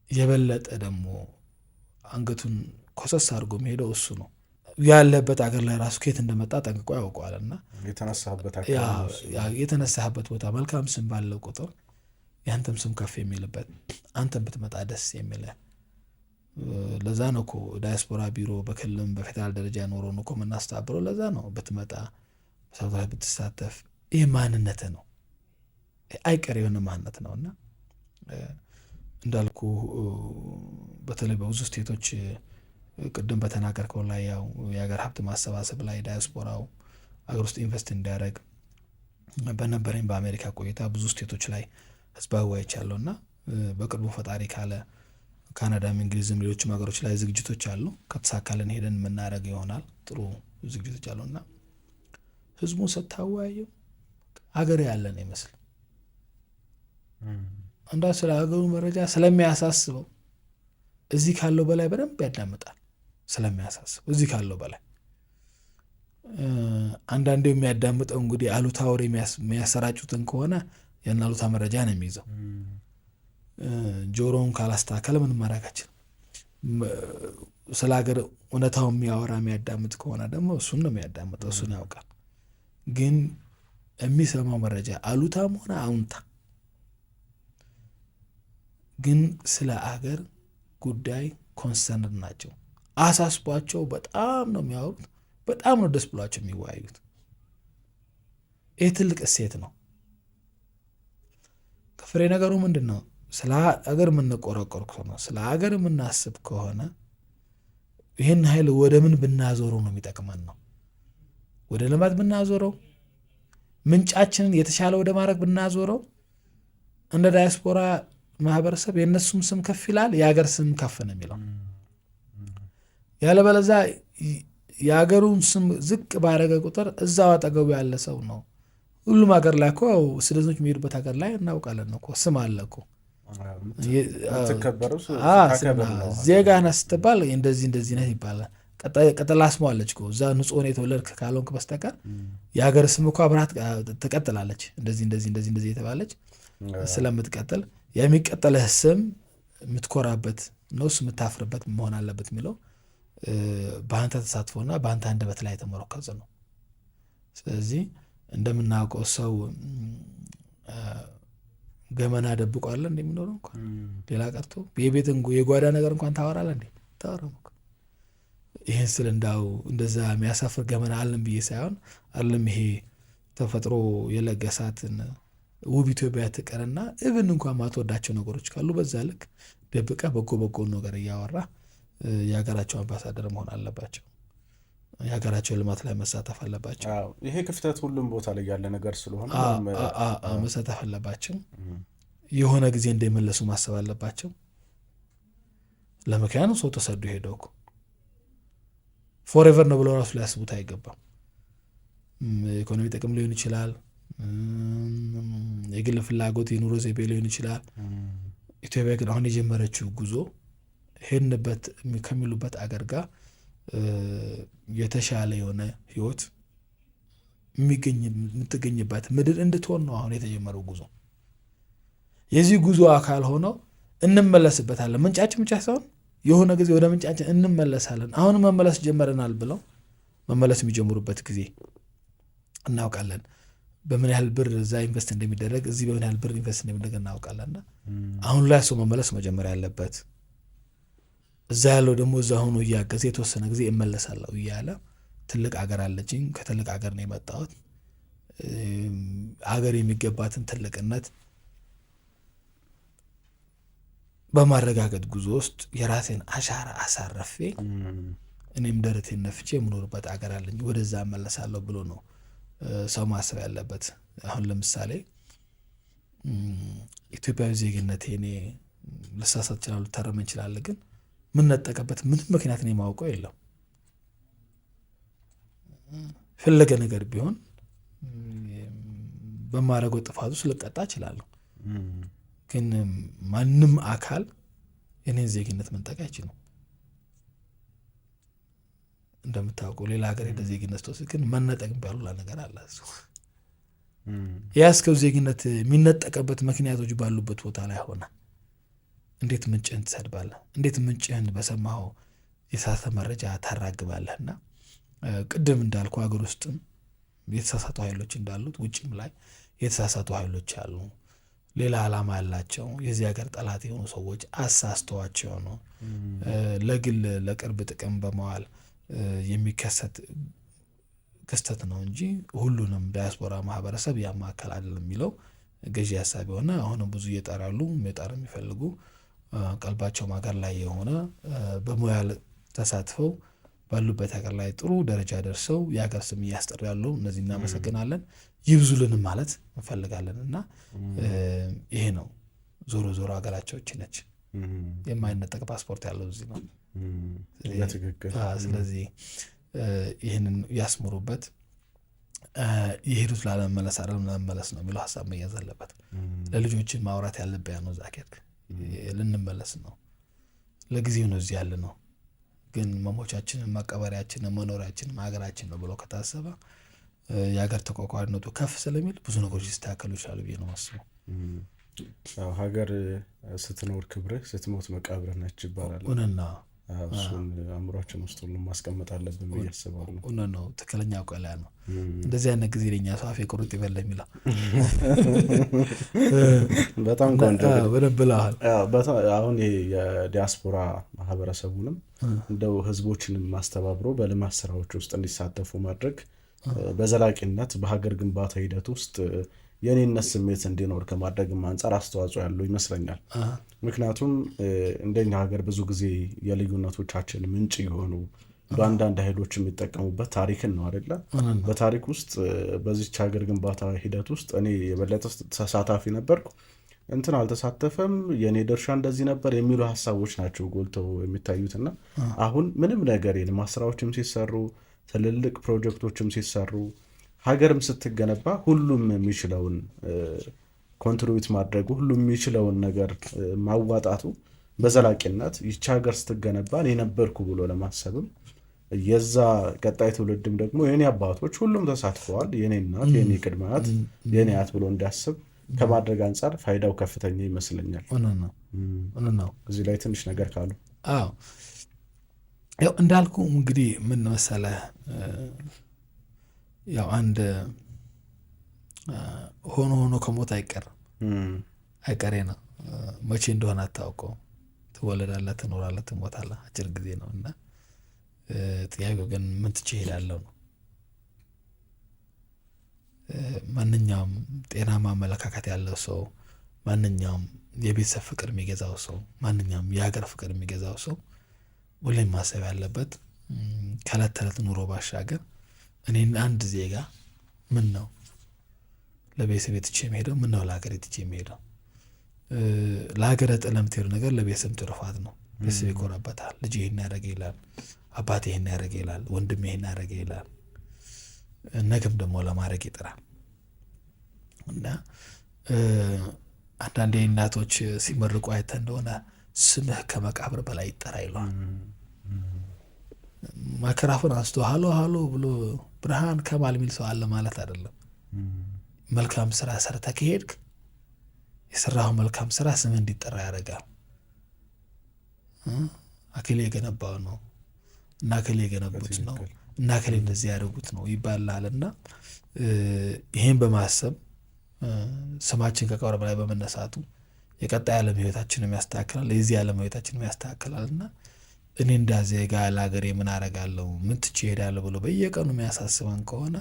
የበለጠ ደግሞ አንገቱን ኮሰስ አድርጎ የሚሄደው እሱ ነው። ያለበት አገር ላይ ራሱ ከየት እንደመጣ ጠንቅቆ ያውቀዋል እና የተነሳህበት ቦታ መልካም ስም ባለው ቁጥር ያንተም ስም ከፍ የሚልበት አንተም ብትመጣ ደስ የሚል ለዛ ነው እኮ ዳያስፖራ ቢሮ በክልልም በፌዴራል ደረጃ ኖሮ ነው እኮ የምናስተባብረው። ለዛ ነው ብትመጣ በሰብታዊ ብትሳተፍ ይህ ማንነት ነው አይቀር የሆነ ማንነት ነው እና እንዳልኩ በተለይ በብዙ ስቴቶች ቅድም በተናገርከው ላይ ያው የሀገር ሀብት ማሰባሰብ ላይ ዳያስፖራው አገር ውስጥ ኢንቨስት እንዲያደርግ በነበረኝ በአሜሪካ ቆይታ ብዙ ስቴቶች ላይ ህዝባዊ አይቻለሁ እና በቅርቡ ፈጣሪ ካለ ካናዳም እንግሊዝም ሌሎችም ሀገሮች ላይ ዝግጅቶች አሉ። ከተሳካልን ሄደን የምናደርግ ይሆናል። ጥሩ ዝግጅቶች አሉና ህዝቡን ስታወያየው አገር ያለን ይመስል እንዳ ስለ ሀገሩ መረጃ ስለሚያሳስበው እዚህ ካለው በላይ በደንብ ያዳምጣል። ስለሚያሳስበው እዚህ ካለው በላይ አንዳንዴ የሚያዳምጠው እንግዲህ አሉታ ወሬ የሚያሰራጩትን ከሆነ ያን አሉታ መረጃ ነው የሚይዘው። ጆሮውን ካላስተካከለ ምንም ማድረጋችን። ስለ ሀገር እውነታው የሚያወራ የሚያዳምጥ ከሆነ ደግሞ እሱን ነው የሚያዳምጠው፣ እሱን ያውቃል። ግን የሚሰማው መረጃ አሉታም ሆነ አውንታ ግን ስለ አገር ጉዳይ ኮንሰርን ናቸው። አሳስቧቸው በጣም ነው የሚያወሩት፣ በጣም ነው ደስ ብሏቸው የሚወያዩት። ይህ ትልቅ እሴት ነው። ከፍሬ ነገሩ ምንድን ነው? ስለ አገር የምንቆረቆር ከሆነ ስለ አገር የምናስብ ከሆነ ይህን ኃይል ወደ ምን ብናዞረው ነው የሚጠቅመን ነው? ወደ ልማት ብናዞረው፣ ምንጫችንን የተሻለ ወደ ማድረግ ብናዞረው፣ እንደ ዳያስፖራ ማህበረሰብ የእነሱም ስም ከፍ ይላል፣ የሀገር ስም ከፍ ነው የሚለው። ያለበለዛ የሀገሩን ስም ዝቅ ባረገ ቁጥር እዛው አጠገቡ ያለ ሰው ነው። ሁሉም ሀገር ላይ እኮ ስደተኞች የሚሄዱበት ሀገር ላይ እናውቃለን እኮ ስም አለ እኮ። ዜጋ ነህ ስትባል እንደዚህ እንደዚህ ነህ ይባላል። ቀጥላ ስሟ አለች እኮ እዛ ንጹህ ሆነህ የተወለድክ ካልሆንክ በስተቀር የሀገር ስም እኮ አብረሃት ትቀጥላለች። እንደዚህ እንደዚህ እንደዚህ እንደዚህ የተባለች ስለምትቀጥል የሚቀጠልህ ስም የምትኮራበት ነው፣ የምታፍርበት መሆን አለበት የሚለው በአንተ ተሳትፎና በአንተ አንደበት ላይ የተመረኮዘ ነው። ስለዚህ እንደምናውቀው ሰው ገመና ደብቋለ እንደሚኖረው እንኳን ሌላ ቀርቶ የቤትን የጓዳ ነገር እንኳን ታወራለህ እንዴ? ታወራም እኮ። ይህን ስል እንዳው እንደዛ የሚያሳፍር ገመና አለም ብዬ ሳይሆን አለም ይሄ ተፈጥሮ የለገሳትን ውብ ኢትዮጵያ ትቀርና እብን እንኳን ማትወዳቸው ነገሮች ካሉ በዛ ልክ ደብቀ በጎ በጎ ነገር እያወራ የሀገራቸው አምባሳደር መሆን አለባቸው። የሀገራቸው ልማት ላይ መሳተፍ አለባቸው። ይሄ ክፍተት ሁሉም ቦታ ላይ ያለ ነገር ስለሆነ መሳተፍ አለባቸው። የሆነ ጊዜ እንደሚመለሱ ማሰብ አለባቸው። ለምክንያቱም ሰው ተሰዶ ሄደው እኮ ፎሬቨር ነው ብለው ራሱ ሊያስቡት አይገባም። ኢኮኖሚ ጥቅም ሊሆን ይችላል፣ የግል ፍላጎት የኑሮ ዘይቤ ሊሆን ይችላል። ኢትዮጵያ ግን አሁን የጀመረችው ጉዞ ሄድንበት ከሚሉበት አገር ጋር የተሻለ የሆነ ህይወት የምትገኝበት ምድር እንድትሆን ነው አሁን የተጀመረው ጉዞ። የዚህ ጉዞ አካል ሆነው እንመለስበታለን። ምንጫችን ብቻ ሳይሆን የሆነ ጊዜ ወደ ምንጫችን እንመለሳለን። አሁን መመለስ ጀመረናል ብለው መመለስ የሚጀምሩበት ጊዜ እናውቃለን። በምን ያህል ብር እዛ ኢንቨስት እንደሚደረግ እዚህ በምን ያህል ብር ኢንቨስት እንደሚደረግ እናውቃለንና አሁን ላይ ሰው መመለስ መጀመር ያለበት እዛ ያለው ደግሞ እዛ ሆኖ እያገዘ የተወሰነ ጊዜ እመለሳለሁ እያለ ትልቅ አገር አለችኝ፣ ከትልቅ አገር ነው የመጣሁት፣ አገር የሚገባትን ትልቅነት በማረጋገጥ ጉዞ ውስጥ የራሴን አሻራ አሳረፌ እኔም ደረቴን ነፍቼ የምኖርበት አገር አለኝ፣ ወደዛ እመለሳለሁ ብሎ ነው ሰው ማሰብ ያለበት። አሁን ለምሳሌ ኢትዮጵያዊ ዜግነቴ እኔ ልሳሳት ይችላል፣ ልታረም ይችላል። ግን የምንነጠቅበት ምንም ምክንያት ነው የማውቀው የለም። ፈለገ ነገር ቢሆን በማረገው ጥፋት ውስጥ ልቀጣ እችላለሁ። ግን ማንም አካል የኔን ዜግነት መንጠቅ አይችልም። እንደምታውቀው ሌላ ሀገር ሄደ ዜግነት ስትወስድ ግን መነጠቅ ቢያሉላ ነገር አለ። እሱ የያዝከው ዜግነት የሚነጠቅበት ምክንያቶች ባሉበት ቦታ ላይ ሆነ እንዴት ምንጭህን ትሰድባለህ? እንዴት ምንጭህን በሰማኸው የተሳሳተ መረጃ ታራግባለህ? እና ቅድም እንዳልኩ ሀገር ውስጥም የተሳሳቱ ኃይሎች እንዳሉት ውጭም ላይ የተሳሳቱ ኃይሎች አሉ። ሌላ ዓላማ ያላቸው የዚህ ሀገር ጠላት የሆኑ ሰዎች አሳስተዋቸው ነው ለግል ለቅርብ ጥቅም በመዋል የሚከሰት ክስተት ነው እንጂ ሁሉንም ዳያስፖራ ማህበረሰብ ያማከል አይደለም የሚለው ገዢ ሀሳብ የሆነ አሁንም ብዙ እየጣራሉ መጣር የሚፈልጉ ቀልባቸው ማገር ላይ የሆነ በሙያ ተሳትፈው ባሉበት ሀገር ላይ ጥሩ ደረጃ ደርሰው የሀገር ስም እያስጠራሉ። እነዚህ እናመሰግናለን፣ ይብዙልን ማለት እንፈልጋለን። እና ይሄ ነው ዞሮ ዞሮ ሀገራቸው እቺ ነች። የማይነጠቅ ፓስፖርት ያለው እዚህ ነው። ስለዚህ ይህንን ያስምሩበት። የሄዱት ላለመመለስ አይደለም ለመመለስ ነው የሚለው ሀሳብ መያዝ አለበት። ለልጆችን ማውራት ያለብህ ነው ዛኬር ልንመለስ ነው፣ ለጊዜው ነው እዚህ ያለ ነው። ግን መሞቻችንን መቀበሪያችንን መኖሪያችንን ሀገራችን ነው ብሎ ከታሰበ የሀገር ተቋቋሪነቱ ከፍ ስለሚል ብዙ ነገሮች ሊስተካከሉ ይችላሉ ብዬ ነው የማስበው። ሀገር ስትኖር ክብርህ፣ ስትሞት መቃብርህ ነች ይባላል። እውነት ነው። እሱን አእምሯችን ውስጥ ሁሉም ማስቀመጥ አለብን ብዬ አስባለሁ። እውነት ነው። ትክክለኛ ቆላ ነው። እንደዚህ አይነት ጊዜ ለኛ ሰው አፌ ቁርጥ ይበል የሚለው በጣም ቆንጆ ብለሃል። አሁን የዲያስፖራ ማህበረሰቡንም እንደው ህዝቦችንም ማስተባብሮ በልማት ስራዎች ውስጥ እንዲሳተፉ ማድረግ በዘላቂነት በሀገር ግንባታ ሂደት ውስጥ የኔነት ስሜት እንዲኖር ከማድረግም አንጻር አስተዋጽኦ ያለው ይመስለኛል። ምክንያቱም እንደኛ ሀገር ብዙ ጊዜ የልዩነቶቻችን ምንጭ የሆኑ በአንዳንድ ኃይሎች የሚጠቀሙበት ታሪክን ነው አይደለ? በታሪክ ውስጥ በዚች ሀገር ግንባታ ሂደት ውስጥ እኔ የበለጠ ተሳታፊ ነበርኩ፣ እንትን አልተሳተፈም፣ የኔ ድርሻ እንደዚህ ነበር የሚሉ ሀሳቦች ናቸው ጎልተው የሚታዩትና አሁን ምንም ነገር የልማት ስራዎችም ሲሰሩ ትልልቅ ፕሮጀክቶችም ሲሰሩ ሀገርም ስትገነባ ሁሉም የሚችለውን ኮንትሪቢዩት ማድረጉ ሁሉም የሚችለውን ነገር ማዋጣቱ በዘላቂነት ይህች ሀገር ስትገነባ እኔ ነበርኩ ብሎ ለማሰብም የዛ ቀጣይ ትውልድም ደግሞ የኔ አባቶች ሁሉም ተሳትፈዋል፣ የኔ እናት፣ የኔ ቅድመ አያት፣ የኔ አያት ብሎ እንዲያስብ ከማድረግ አንጻር ፋይዳው ከፍተኛ ይመስለኛል። ነው። እዚህ ላይ ትንሽ ነገር ካሉ ያው እንዳልኩ እንግዲህ ምን መሰለህ ያው አንድ ሆኖ ከሞት አይቀሬ ነው። መቼ እንደሆነ አታውቀው። ትወለዳለህ፣ ትኖራለህ፣ ትሞታለህ። አጭር ጊዜ ነው እና ጥያቄው ግን ምን ትቼ እሄዳለሁ ነው። ማንኛውም ጤናማ አመለካከት ያለው ሰው፣ ማንኛውም የቤተሰብ ፍቅር የሚገዛው ሰው፣ ማንኛውም የሀገር ፍቅር የሚገዛው ሰው ሁሌም ማሰብ ያለበት ከዕለት ተዕለት ኑሮ ባሻገር እኔን አንድ ዜጋ ምን ነው ለቤተሰብ ትቼ የሚሄደው፣ ምን ነው ለሀገር ትቼ የሚሄደው። ለሀገር ጥለህ የምትሄዱ ነገር ለቤተሰብ ትሩፋት ነው። ቤተሰብ ይኮራበታል። ልጅ ይሄን ያደረገ ይላል፣ አባት ይሄን ያደረገ ይላል፣ ወንድም ይሄን ያደረገ ይላል። ነገም ደግሞ ለማድረግ ይጥራል። እና አንዳንዴ እናቶች ሲመርቁ አይተህ እንደሆነ ስምህ ከመቃብር በላይ ይጠራ ይሏል። ማይክራፎን አንስቶ ሃሎ ሃሎ ብሎ ብርሃን ከማል የሚል ሰው አለ ማለት አይደለም። መልካም ስራ ሰርተህ ከሄድክ የሰራኸው መልካም ስራ ስምህ እንዲጠራ ያደርጋል። አክሌ የገነባው ነው እና አክሌ የገነቡት ነው እና አክሌ እንደዚህ ያደርጉት ነው ይባላል። እና ይሄን በማሰብ ስማችን ከቀብር በላይ በመነሳቱ የቀጣይ ዓለም ህይወታችንን ያስተካክላል፣ የዚህ ዓለም ህይወታችንን ያስተካክላል። እና እኔ እንዳዜጋ ለሀገሬ ምን አደርጋለሁ፣ ምን ትቼ እሄዳለሁ ብሎ በየቀኑ የሚያሳስበን ከሆነ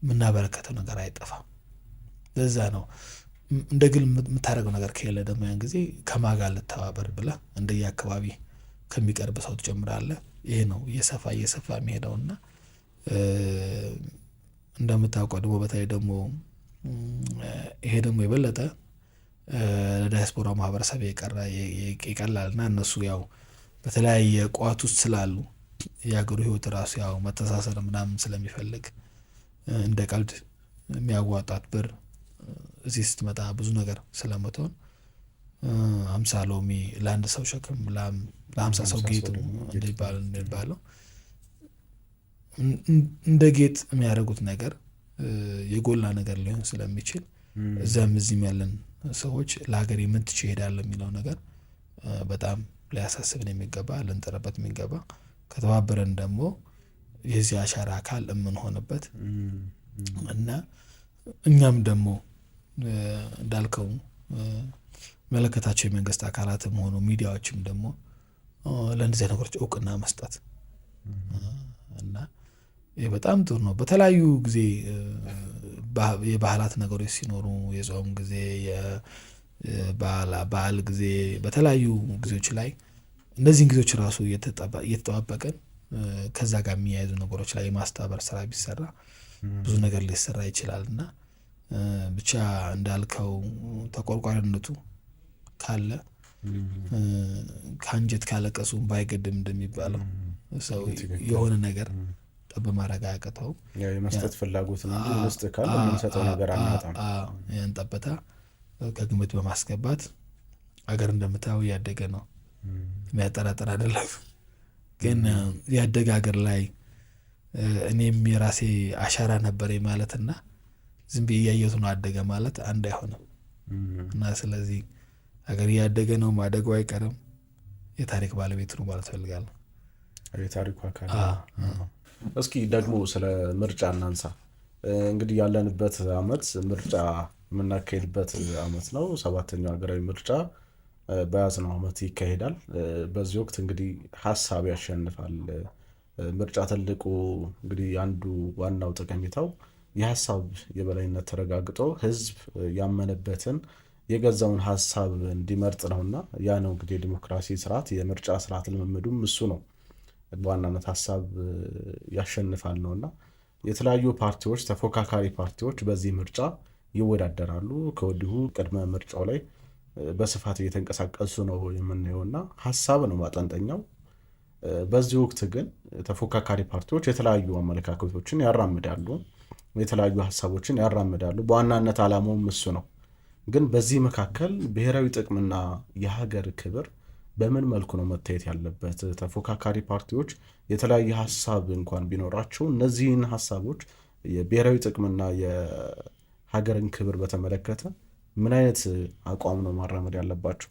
የምናበረከተው ነገር አይጠፋም። ለዛ ነው እንደ ግል የምታደርገው ነገር ከሌለ ደግሞ ያን ጊዜ ከማጋ ልተባበር ብለህ እንደየ አካባቢ ከሚቀርብ ሰው ትጀምራለህ። ይሄ ነው እየሰፋ የሚሄደውና እንደምታውቀው ደግሞ በተለይ ደግሞ ይሄ ደግሞ የበለጠ ለዳያስፖራ ማህበረሰብ ይቀላል እና እነሱ ያው በተለያየ ቋት ውስጥ ስላሉ የሀገሩ ህይወት ራሱ ያው መተሳሰር ምናምን ስለሚፈልግ እንደ ቀልድ የሚያዋጣት ብር እዚህ ስትመጣ ብዙ ነገር ስለምትሆን 50 ሎሚ ለአንድ ሰው ሸክም ለ50 ሰው ጌጥ እንደሚባለው እንደ ጌጥ የሚያደርጉት ነገር የጎላ ነገር ሊሆን ስለሚችል እዛም እዚህም ያለን ሰዎች ለሀገር የምትች ይሄዳል የሚለው ነገር በጣም ሊያሳስብን የሚገባ ልንጠረበት የሚገባ ከተባበረን ደግሞ የዚህ አሻራ አካል የምንሆንበት እና እኛም ደግሞ እንዳልከው መለከታቸው የመንግስት አካላትም ሆኑ ሚዲያዎችም ደግሞ ለእንደዚህ ነገሮች እውቅና መስጠት እና ይህ በጣም ጥሩ ነው። በተለያዩ ጊዜ የባህላት ነገሮች ሲኖሩ የጾም ጊዜ በዓል ጊዜ በተለያዩ ጊዜዎች ላይ እነዚህን ጊዜዎች ራሱ እየተጠባበቀን ከዛ ጋር የሚያይዙ ነገሮች ላይ የማስተባበር ስራ ቢሰራ ብዙ ነገር ሊሰራ ይችላል እና ብቻ እንዳልከው ተቆርቋሪነቱ ካለ ከአንጀት ካለቀሱ ባይገድም እንደሚባለው ሰው የሆነ ነገር ጠብ ማድረግ አያቅተውም። የመስጠት ፍላጎት ነው እንጂ ውስጥ ካለ የምንሰጠው ነገር አናጣም። ያን ጠብታ ከግምት በማስገባት አገር እንደምታየው እያደገ ነው፣ የሚያጠራጥር አይደለም። ግን ያደገ ሀገር ላይ እኔም የራሴ አሻራ ነበረኝ ማለትና ዝም ብዬ እያየሁት ነው አደገ ማለት አንድ አይሆንም እና ስለዚህ ሀገር እያደገ ነው፣ ማደጉ አይቀርም። የታሪክ ባለቤት ነው ማለት ፈልጋለሁ። የታሪኩ አካል እስኪ ደግሞ ስለ ምርጫ እናንሳ። እንግዲህ ያለንበት አመት ምርጫ የምናካሄድበት አመት ነው። 7ኛው ሀገራዊ ምርጫ በያዝነው አመት ይካሄዳል። በዚህ ወቅት እንግዲህ ሀሳብ ያሸንፋል። ምርጫ ትልቁ እንግዲህ አንዱ ዋናው ጠቀሜታው የሀሳብ የበላይነት ተረጋግጦ ህዝብ ያመነበትን የገዛውን ሀሳብ እንዲመርጥ ነውና ያ ነው እንግዲህ የዲሞክራሲ ስርዓት የምርጫ ስርዓት ልምምዱም እሱ ነው። በዋናነት ሀሳብ ያሸንፋል ነውና የተለያዩ ፓርቲዎች ተፎካካሪ ፓርቲዎች በዚህ ምርጫ ይወዳደራሉ። ከወዲሁ ቅድመ ምርጫው ላይ በስፋት እየተንቀሳቀሱ ነው የምናየውና ሀሳብ ነው ማጠንጠኛው። በዚህ ወቅት ግን ተፎካካሪ ፓርቲዎች የተለያዩ አመለካከቶችን ያራምዳሉ፣ የተለያዩ ሀሳቦችን ያራምዳሉ። በዋናነት ዓላማውም እሱ ነው። ግን በዚህ መካከል ብሔራዊ ጥቅምና የሀገር ክብር በምን መልኩ ነው መታየት ያለበት? ተፎካካሪ ፓርቲዎች የተለያየ ሀሳብ እንኳን ቢኖራቸው እነዚህን ሀሳቦች የብሔራዊ ጥቅምና የሀገርን ክብር በተመለከተ ምን አይነት አቋም ነው ማራመድ ያለባቸው?